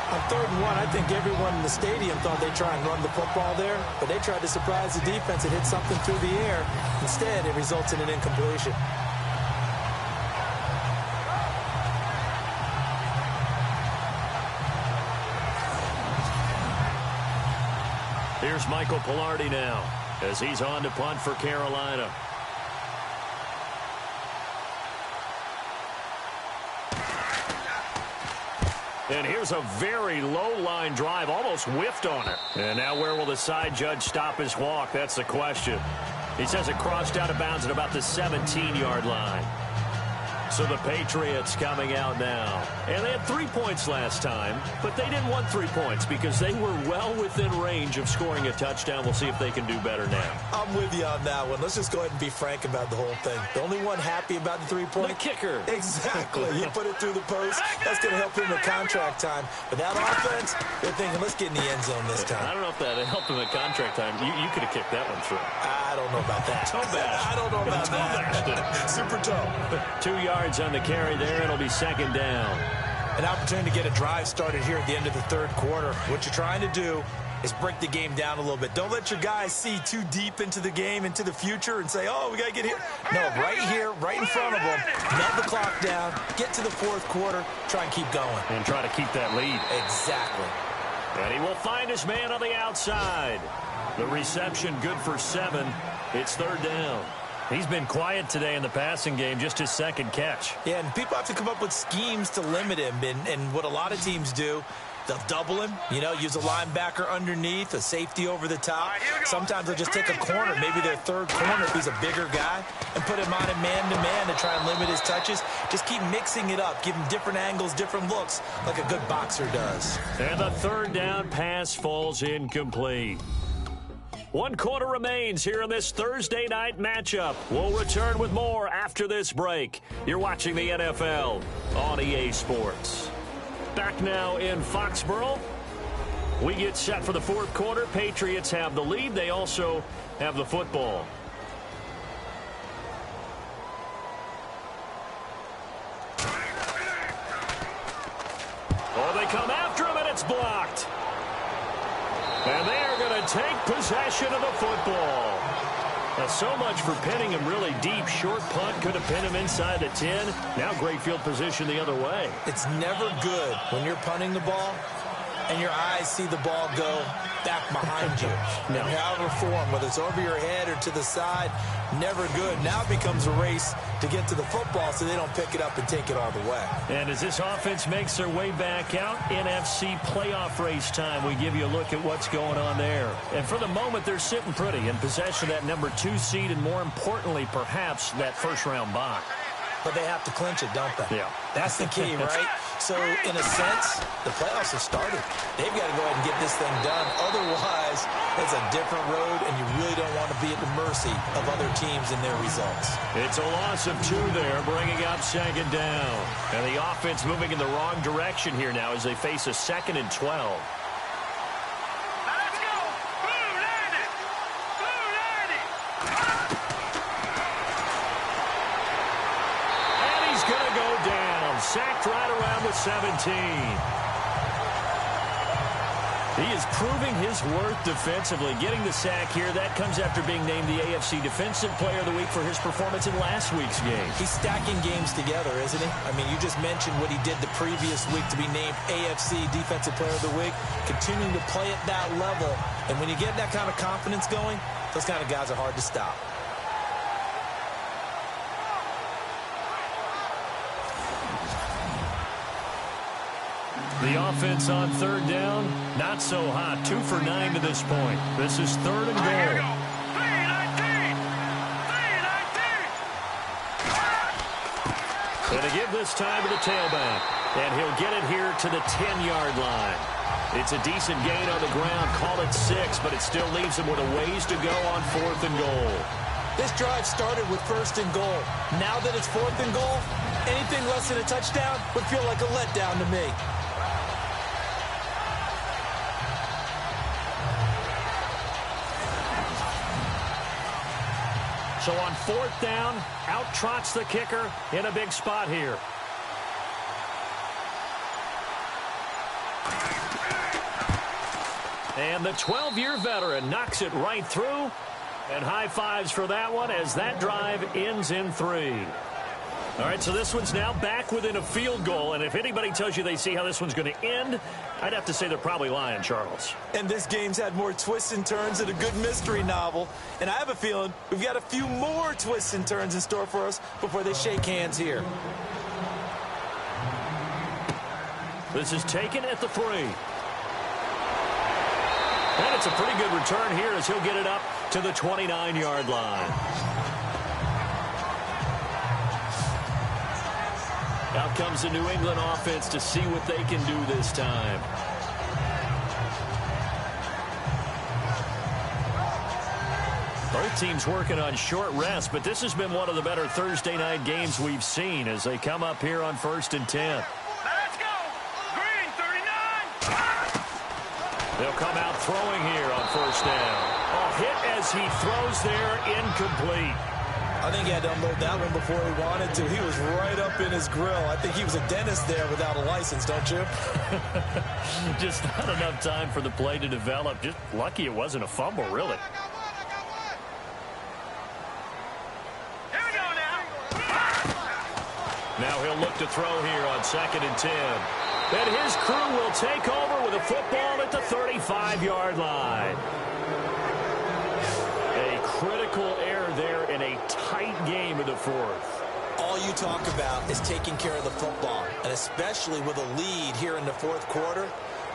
On 3rd and 1, I think everyone in the stadium thought they'd try and run the football there, but they tried to surprise the defense and hit something through the air. Instead, it results in an incompletion. Here's Michael Pilardi now as he's on to punt for Carolina. And here's a very low-line drive, almost whiffed on it. And now where will the side judge stop his walk? That's the question. He says it crossed out of bounds at about the 17-yard line. So the Patriots coming out now. And they had 3 points last time, but they didn't want 3 points because they were well within range of scoring a touchdown. We'll see if they can do better now. I'm with you on that one. Let's just go ahead and be frank about the whole thing. The only one happy about the 3-point? The kicker. Exactly. He put it through the post. That's going to help him at contract time. But that offense, they're thinking, let's get in the end zone this time. I don't know if that helped him at contract time. You could have kicked that one through. I don't know about that. Toe bash. I don't know about that. Super toe. 2 yards on the carry there. It'll be 2nd down. An opportunity to get a drive started here at the end of the 3rd quarter. What you're trying to do is break the game down a little bit. Don't let your guys see too deep into the game, into the future, and say, oh, we got to get here. No, right here, right in front of them, melt the clock down, get to the 4th quarter, try and keep going. And try to keep that lead. Exactly. And he will find his man on the outside. The reception good for 7. It's 3rd down. He's been quiet today in the passing game, just his 2nd catch. Yeah, and people have to come up with schemes to limit him. And what a lot of teams do, they'll double him, use a linebacker underneath, a safety over the top. Sometimes they'll just take a corner, maybe their 3rd corner if he's a bigger guy, and put him on a man-to-man to try and limit his touches. Just keep mixing it up, give him different angles, different looks, like a good boxer does. And the 3rd down pass falls incomplete. 1 quarter remains here in this Thursday night matchup. We'll return with more after this break. You're watching the NFL on EA Sports. Back now in Foxborough. We get set for the 4th quarter. Patriots have the lead. They also have the football. Oh, they come after him, and it's blocked. And they are going to take possession of the football. Now, so much for pinning him really deep. Short punt could have pinned him inside the 10. Now great field position the other way. It's never good when you're punting the ball and your eyes see the ball go back behind you. No. In however form, whether it's over your head or to the side, never good. Now it becomes a race to get to the football so they don't pick it up and take it all the way. And as this offense makes their way back out, NFC playoff race time, we give you a look at what's going on there. And for the moment, they're sitting pretty in possession of that number 2 seed and, more importantly, perhaps that first-round bye. But they have to clinch it, don't they? Yeah. That's the key, right? So, in a sense, the playoffs have started. They've got to go ahead and get this thing done. Otherwise, it's a different road, and you really don't want to be at the mercy of other teams and their results. It's a loss of 2 there, bringing up 2nd down. And the offense moving in the wrong direction here now as they face a 2nd and 12. Let's go! Blue 90! Blue 90! And he's going to go down. Sacked right around the 17. He is proving his worth defensively, getting the sack here. That comes after being named the AFC Defensive Player of the Week for his performance in last week's game. He's stacking games together, isn't he? I mean, you just mentioned what he did the previous week to be named AFC Defensive Player of the Week, continuing to play at that level. And when you get that kind of confidence going, those kind of guys are hard to stop. The offense on 3rd down, not so hot. 2 for 9 to this point. This is 3rd and goal. Here we go. 319! 319! And to give this time to the tailback. And he'll get it here to the 10-yard line. It's a decent gain on the ground. Call it 6, but it still leaves him with a ways to go on 4th and goal. This drive started with 1st and goal. Now that it's 4th and goal, anything less than a touchdown would feel like a letdown to me. So on 4th down, out trots the kicker in a big spot here. And the 12-year veteran knocks it right through. And high fives for that one as that drive ends in 3. All right, so this one's now back within a field goal. And if anybody tells you they see how this one's going to end, I'd have to say they're probably lying, Charles. And this game's had more twists and turns than a good mystery novel. And I have a feeling we've got a few more twists and turns in store for us before they shake hands here. This is taken at the 3. And it's a pretty good return here as he'll get it up to the 29-yard line. Out comes the New England offense to see what they can do this time. Both teams working on short rest, but this has been one of the better Thursday night games we've seen as they come up here on 1st and 10. Let's go. Green 39. They'll come out throwing here on 1st down. Oh, hit as he throws there, incomplete. I think he had to unload that one before he wanted to. He was right up in his grill. I think he was a dentist there without a license, don't you? Just not enough time for the play to develop. Just lucky it wasn't a fumble, really. Here we go now. Now he'll look to throw here on 2nd and 10. And his crew will take over with a football at the 35-yard line. A critical error there in a tight game in the 4th. All you talk about is taking care of the football, and especially with a lead here in the 4th quarter.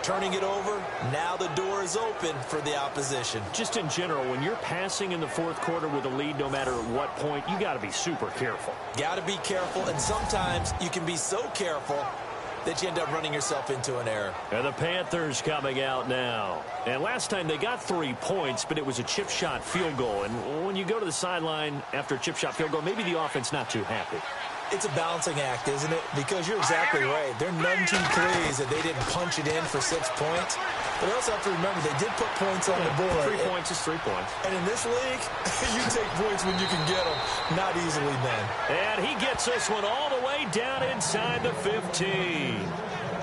Turning it over, now the door is open for the opposition. Just in general, when you're passing in the 4th quarter with a lead, no matter at what point, you got to be super careful. Got to be careful, and sometimes you can be so careful that you end up running yourself into an error. And the Panthers coming out now. And last time they got 3 points, but it was a chip shot field goal. And when you go to the sideline after a chip shot field goal, maybe the offense not too happy. It's a balancing act, isn't it? Because you're exactly right. They're none too pleased that they didn't punch it in for 6 points. But they also have to remember they did put points on the board. 3 points is 3 points. And in this league, you take points when you can get them. Not easily then. And he gets this one all the way down inside the 15.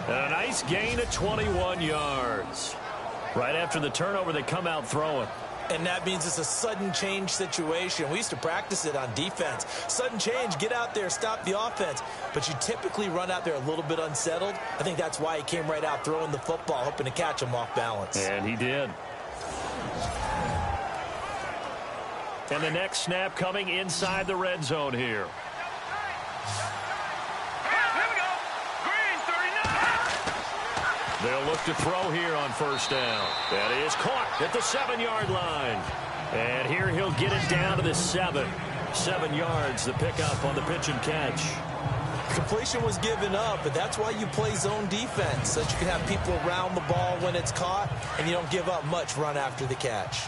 A nice gain of 21 yards. Right after the turnover, they come out throwing. And that means it's a sudden change situation. We used to practice it on defense. Sudden change, get out there, stop the offense. But you typically run out there a little bit unsettled. I think that's why he came right out throwing the football, hoping to catch him off balance. And he did. And the next snap coming inside the red zone here. They'll look to throw here on 1st down. That is caught at the 7-yard line. And here he'll get it down to the 7. 7 yards, the pickup on the pitch and catch. Completion was given up, but that's why you play zone defense, so that you can have people around the ball when it's caught, and you don't give up much run after the catch.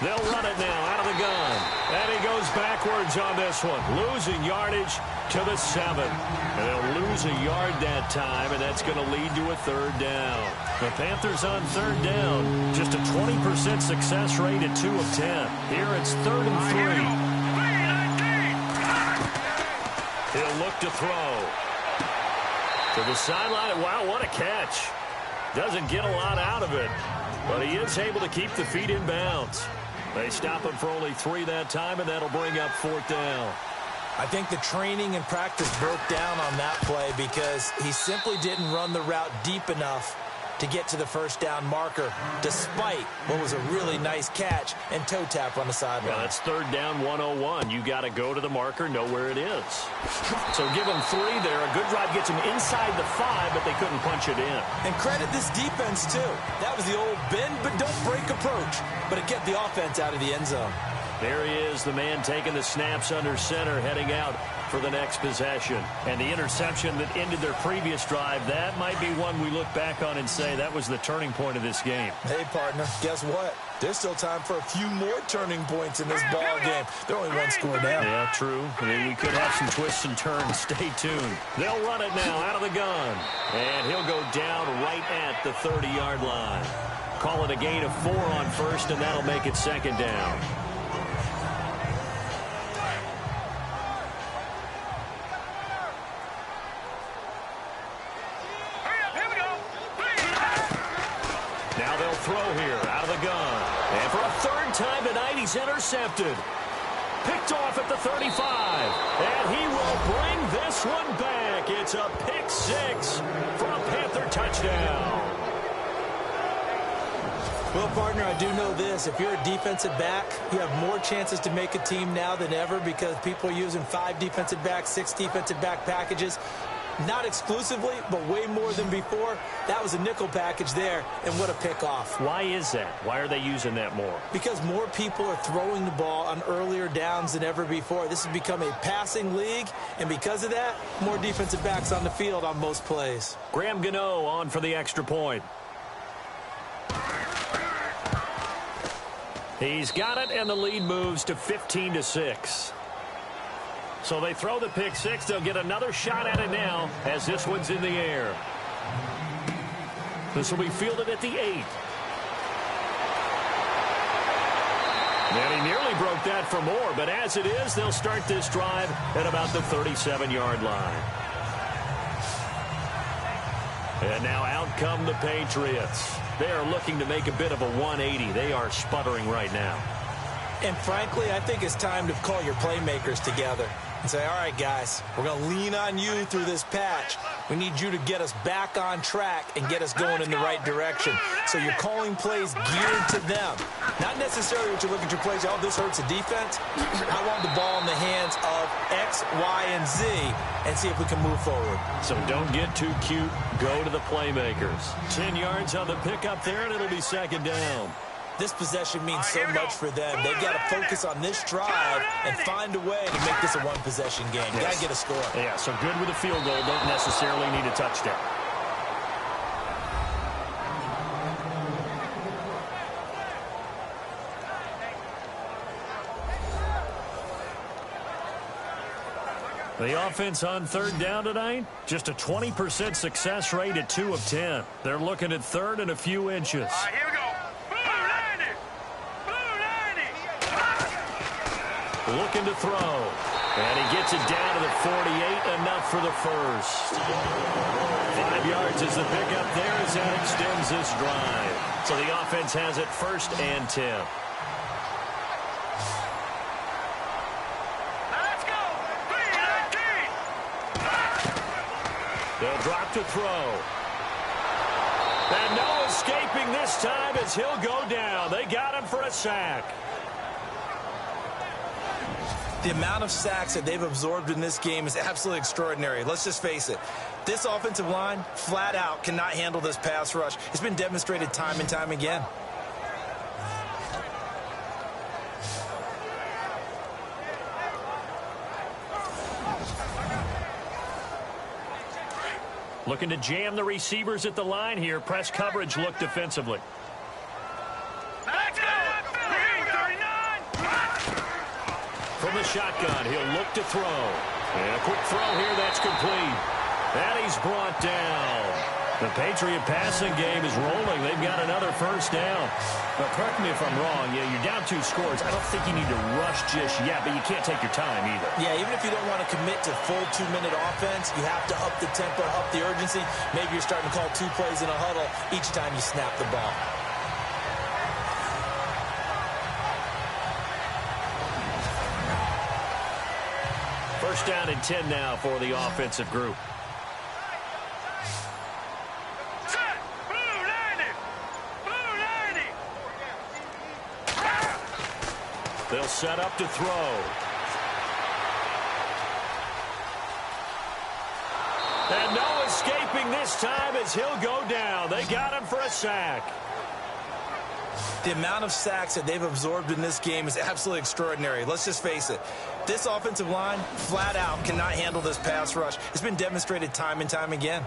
They'll run it now out of the gun. And he goes backwards on this one. Losing yardage to the 7. And they'll lose a yard that time, and that's going to lead to a 3rd down. The Panthers on 3rd down. Just a 20% success rate at 2 of 10. Here it's 3rd and 3. He'll look to throw. To the sideline. Wow, what a catch. Doesn't get a lot out of it. But he is able to keep the feet in bounds. They stop him for only 3 that time, and that'll bring up 4th down. I think the training and practice broke down on that play because he simply didn't run the route deep enough to get to the 1st down marker, despite what was a really nice catch and toe tap on the sideline. Yeah, that's 3rd down 101. You got to go to the marker, know where it is. So give them 3 there. A good drive gets them inside the 5, but they couldn't punch it in. And credit this defense, too. That was the old bend but don't break approach, but it kept the offense out of the end zone. There he is, the man taking the snaps under center, heading out for the next possession. And the interception that ended their previous drive, that might be one we look back on and say that was the turning point of this game. Hey, partner, guess what? There's still time for a few more turning points in this ball game. They're only 1 score down. Yeah, true. I mean, we could have some twists and turns. Stay tuned. They'll run it now out of the gun. And he'll go down right at the 30-yard line. call it a gain of 4 on first, and that'll make it second down. Now they'll throw here out of the gun. And for a third time tonight, he's intercepted. Picked off at the 35. And he will bring this one back. It's a pick 6 for a Panther touchdown. Well, partner, I do know this. If you're a defensive back, you have more chances to make a team now than ever because people are using 5 defensive backs, 6 defensive back packages. Not exclusively, but way more than before. That was a nickel package there, and what a pickoff. Why is that? Why are they using that more? Because more people are throwing the ball on earlier downs than ever before. This has become a passing league, and because of that, more defensive backs on the field on most plays. Graham Gano on for the extra point. He's got it, and the lead moves to 15-6. So they throw the pick 6. They'll get another shot at it now as this one's in the air. This will be fielded at the 8. And he nearly broke that for more, but as it is, they'll start this drive at about the 37-yard line. And now out come the Patriots. They are looking to make a bit of a 180. They are sputtering right now. And frankly, I think it's time to call your playmakers together and say, all right, guys, we're going to lean on you through this patch. We need you to get us back on track and get us going in the right direction. So you're calling plays geared to them. Not necessarily what you look at your plays, oh, this hurts the defense. I want the ball in the hands of X, Y, and Z and see if we can move forward. So don't get too cute. Go to the playmakers. 10 yards on the pickup there, and it'll be second down. This possession means so much for them. They've got to focus on this drive and find a way to make this a one-possession game. Yes. Got to get a score. Yeah, so good with a field goal. Don't necessarily need a touchdown. The offense on third down tonight, just a 20% success rate at 2 of 10. They're looking at third and a few inches. All right, here we go. Looking to throw. And he gets it down to the 48, enough for the first. 5 yards is the pickup there as that extends this drive. So the offense has it first and 10. Let's go. 3-19. They'll drop to throw. And no escaping this time as he'll go down. They got him for a sack. The amount of sacks that they've absorbed in this game is absolutely extraordinary. Let's just face it. This offensive line, flat out, cannot handle this pass rush. It's been demonstrated time and time again. Looking to jam the receivers at the line here. Press coverage look defensively. Let's go. 39. From the shotgun, he'll look to throw. And a quick throw here, that's complete. And he's brought down. The Patriot passing game is rolling. They've got another first down. But correct me if I'm wrong. Yeah, you're down 2 scores. I don't think you need to rush just yet, but you can't take your time either. Yeah, even if you don't want to commit to full 2-minute offense, you have to up the tempo, up the urgency. Maybe you're starting to call 2 plays in a huddle each time you snap the ball. First down and 10 now for the offensive group. Set. Blue 90. Blue 90. They'll set up to throw. And no escaping this time as he'll go down. They got him for a sack. The amount of sacks that they've absorbed in this game is absolutely extraordinary. Let's just face it. This offensive line, flat out, cannot handle this pass rush. It's been demonstrated time and time again.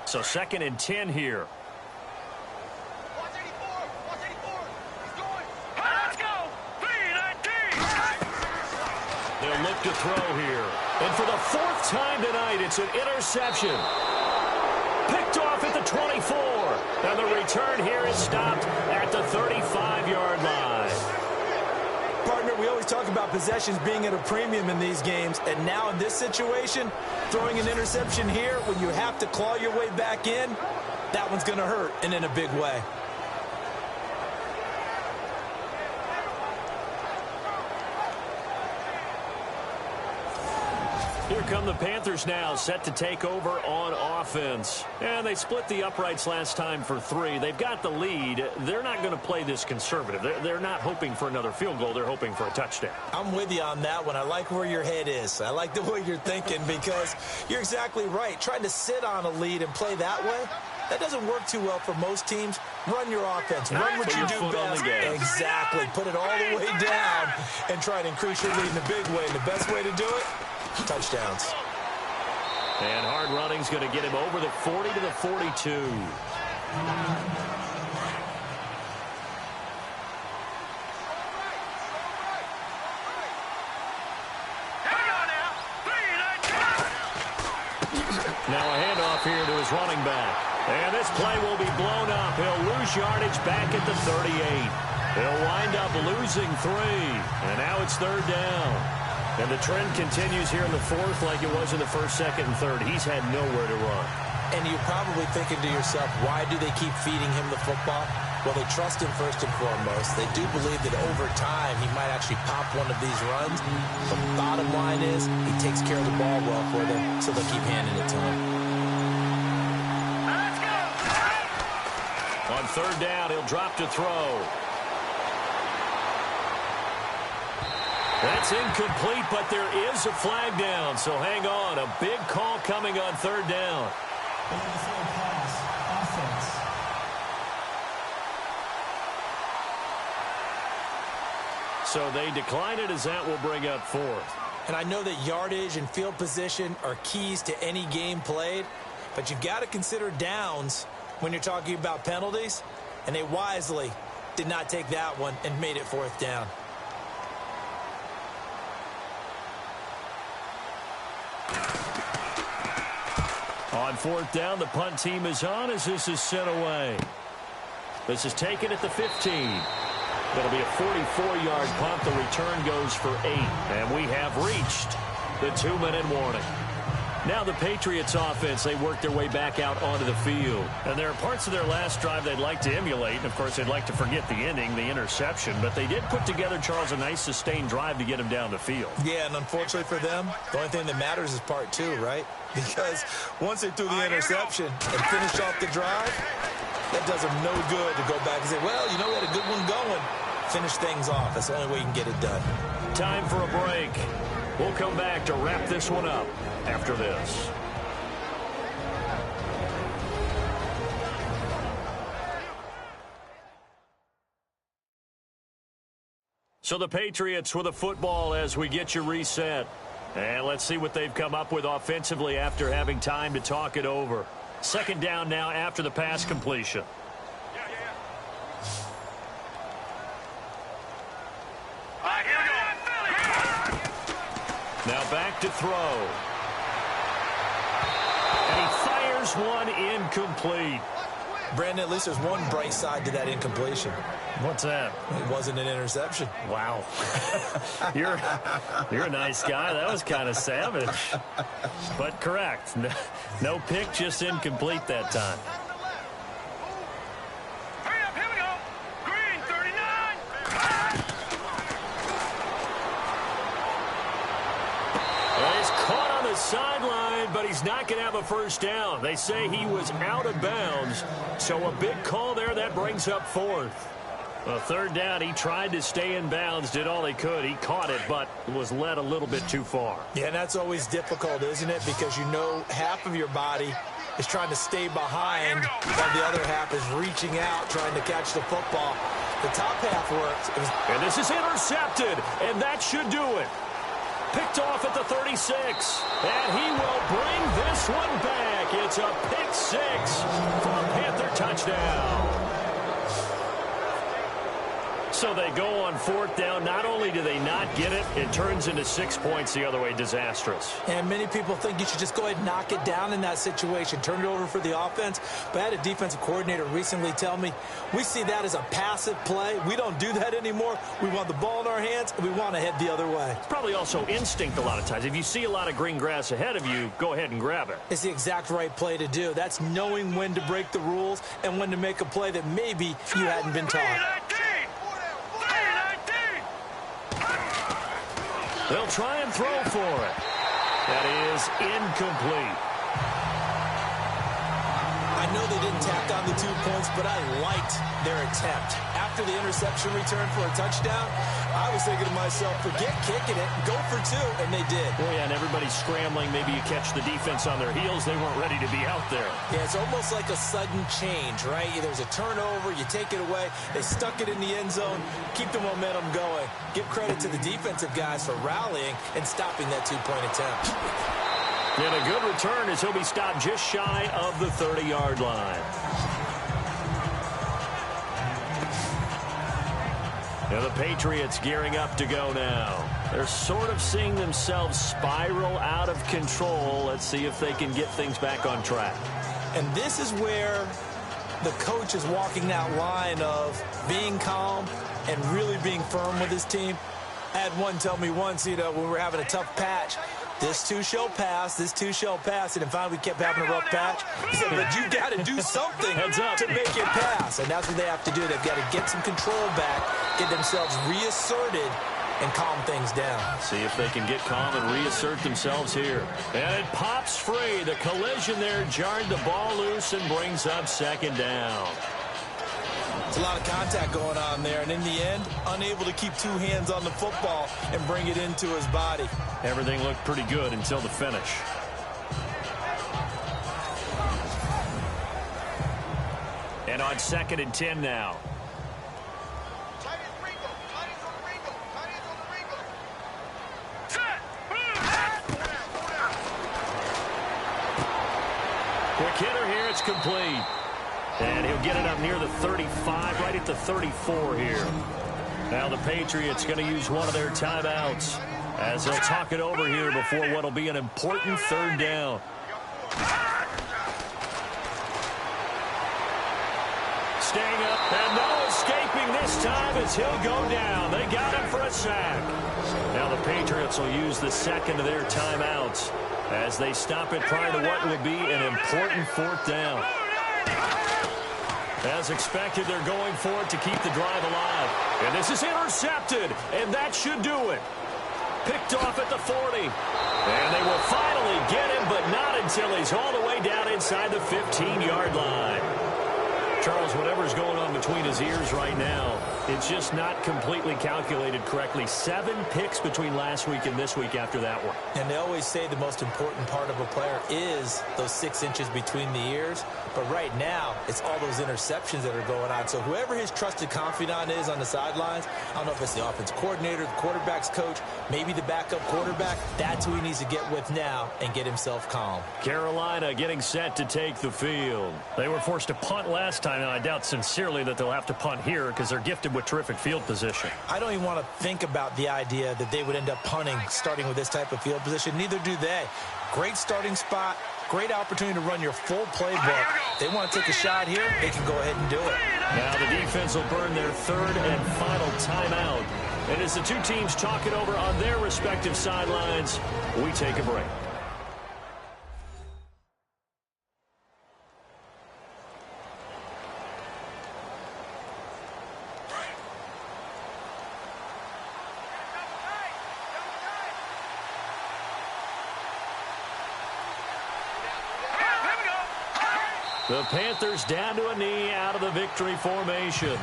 So second and 10 here. look to throw here. And for the fourth time tonight, it's an interception. Picked off at the 24. And the return here is stopped at the 35-yard line. Partner, we always talk about possessions being at a premium in these games, and now in this situation, throwing an interception here when you have to claw your way back in, that one's going to hurt, and in a big way. Here come the Panthers now, set to take over on offense. And they split the uprights last time for 3. They've got the lead. They're not going to play this conservative. They're not hoping for another field goal. They're hoping for a touchdown. I'm with you on that one. I like where your head is. I like the way you're thinking because you're exactly right. Trying to sit on a lead and play that way, that doesn't work too well for most teams. Run your offense. Run what you do best. Exactly. Put it all the way down and try to increase your lead in a big way. And the best way to do it, touchdowns. And hard running's going to get him over the 40 to the 42. Hang on now. 3, 9, Now a handoff here to his running back. And this play will be blown up. He'll lose yardage back at the 38. He'll wind up losing 3. And now it's third down. And the trend continues here in the fourth like it was in the first, second, and third. He's had nowhere to run. And you're probably thinking to yourself, why do they keep feeding him the football? Well, they trust him first and foremost. They do believe that over time he might actually pop one of these runs. But the bottom line is he takes care of the ball well for them, so they'll keep handing it to him. let's go. On third down, he'll drop to throw. That's incomplete, but there is a flag down, so hang on. A big call coming on third down. Overthrow pass. Offense. So they decline it as that will bring up fourth. And I know that yardage and field position are keys to any game played, but you've got to consider downs when you're talking about penalties, and they wisely did not take that one and made it fourth down. On fourth down, the punt team is on as this is sent away. This is taken at the 15. That'll be a 44-yard punt. The return goes for 8. And we have reached the 2-minute warning. Now the Patriots offense, they work their way back out onto the field. And there are parts of their last drive they'd like to emulate. And, of course, they'd like to forget the ending, the interception. But they did put together, Charles, a nice sustained drive to get him down the field. Yeah, and unfortunately for them, the only thing that matters is part 2, right? Because once they threw the interception and finished off the drive, that does them no good to go back and say, well, you know, we had a good one going. Finish things off. That's the only way you can get it done. Time for a break. We'll come back to wrap this one up after this. So the Patriots with a football as we get you reset. And let's see what they've come up with offensively after having time to talk it over. Second down now after the pass completion. Now back to throw. And he fires one incomplete. Brandon, at least there's one bright side to that incompletion. What's that? It wasn't an interception. Wow. You're a nice guy. That was kind of savage. But correct. No pick, just incomplete that time. Hurry up, here we go. Green, 39. Well, he's caught on the sideline, but he's not going to have a first down. They say he was out of bounds. So a big call there. That brings up fourth. Well, third down, he tried to stay in bounds, did all he could. He caught it, but was led a little bit too far. Yeah, and that's always difficult, isn't it? Because you know half of your body is trying to stay behind, while the other half is reaching out, trying to catch the football. The top half works. And this is intercepted, and that should do it. Picked off at the 36, and he will bring this one back. It's a pick six for a Panther touchdown. So they go on 4th down. Not only do they not get it, it turns into 6 points the other way. Disastrous. And many people think you should just go ahead and knock it down in that situation. Turn it over for the offense. But I had a defensive coordinator recently tell me, we see that as a passive play. We don't do that anymore. We want the ball in our hands, and we want to head the other way. It's probably also instinct a lot of times. If you see a lot of green grass ahead of you, go ahead and grab it. It's the exact right play to do. That's knowing when to break the rules and when to make a play that maybe you hadn't been taught. They'll try and throw for it. That is incomplete. I know they didn't tack on the 2 points, but I liked their attempt. After the interception return for a touchdown, I was thinking to myself, forget kicking it, go for 2, and they did. Oh, yeah, and everybody's scrambling. Maybe you catch the defense on their heels. They weren't ready to be out there. Yeah, it's almost like a sudden change, right? There's a turnover, you take it away, they stuck it in the end zone, keep the momentum going. Give credit to the defensive guys for rallying and stopping that 2-point attempt. And a good return as he'll be stopped just shy of the 30-yard line. And the Patriots gearing up to go now. They're sort of seeing themselves spiral out of control. Let's see if they can get things back on track. And this is where the coach is walking that line of being calm and really being firm with his team. I had one tell me once, when we were having a tough patch, this too shall pass, this too shall pass. And finally we kept having a rough patch. He said, but you got to do something to make it pass. And that's what they have to do. They've got to get some control back, get themselves reasserted, and calm things down. See if they can get calm and reassert themselves here. And it pops free. The collision there jarred the ball loose and brings up 2nd down. It's a lot of contact going on there, and in the end, unable to keep 2 hands on the football and bring it into his body. Everything looked pretty good until the finish. And on 2nd and 10 now. Quick hitter here, it's complete. And he'll get it up near the 35, right at the 34 here. Now the Patriots going to use one of their timeouts as they'll talk it over here before what will be an important 3rd down. Staying up, and no escaping this time as he'll go down. They got him for a sack. Now the Patriots will use the 2nd of their timeouts as they stop it prior to what will be an important 4th down. As expected, they're going for it to keep the drive alive. And this is intercepted, and that should do it. Picked off at the 40. And they will finally get him, but not until he's all the way down inside the 15-yard line. Charles, whatever's going on between his ears right now, it's just not completely calculated correctly. 7 picks between last week and this week after that one. And they always say the most important part of a player is those 6 inches between the ears. But right now, it's all those interceptions that are going on. So whoever his trusted confidant is on the sidelines, I don't know if it's the offense coordinator, the quarterback's coach, maybe the backup quarterback, that's who he needs to get with now and get himself calm. Carolina getting set to take the field. They were forced to punt last time, and I doubt sincerely that they'll have to punt here because they're gifted with terrific field position. I don't even want to think about the idea that they would end up punting starting with this type of field position. Neither do they. Great starting spot. Great opportunity to run your full playbook. They want to take a shot here, they can go ahead and do it. Now the defense will burn their 3rd and final timeout. And as the 2 teams talk it over on their respective sidelines, we take a break. The Panthers down to a knee out of the victory formation.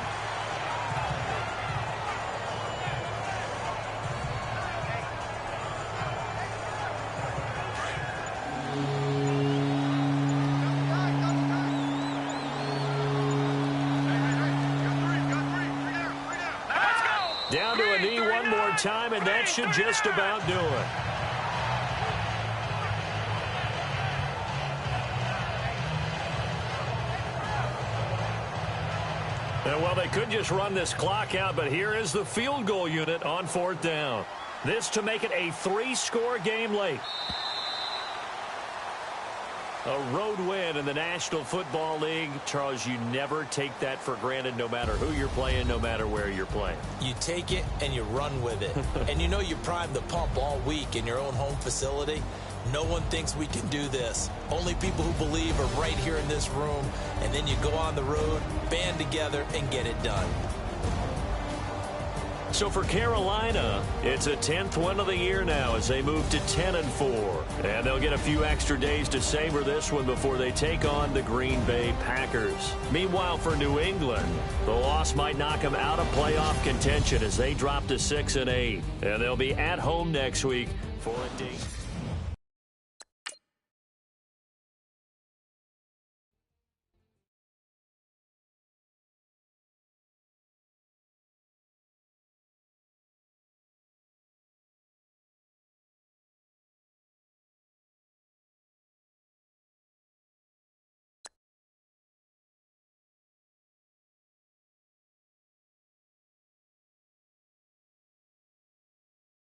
Down to a knee one more time, and that should just about do it. Well, they could just run this clock out, but here is the field goal unit on 4th down. This to make it a 3-score game late. A road win in the National Football League. Charles, you never take that for granted no matter who you're playing, no matter where you're playing. You take it and you run with it. And you know you prime the pump all week in your own home facility. No one thinks we can do this. Only people who believe are right here in this room. And then you go on the road, band together, and get it done. So for Carolina, it's a 10th win of the year now as they move to 10-4. And they'll get a few extra days to savor this one before they take on the Green Bay Packers. Meanwhile, for New England, the loss might knock them out of playoff contention as they drop to 6-8. And they'll be at home next week for a date.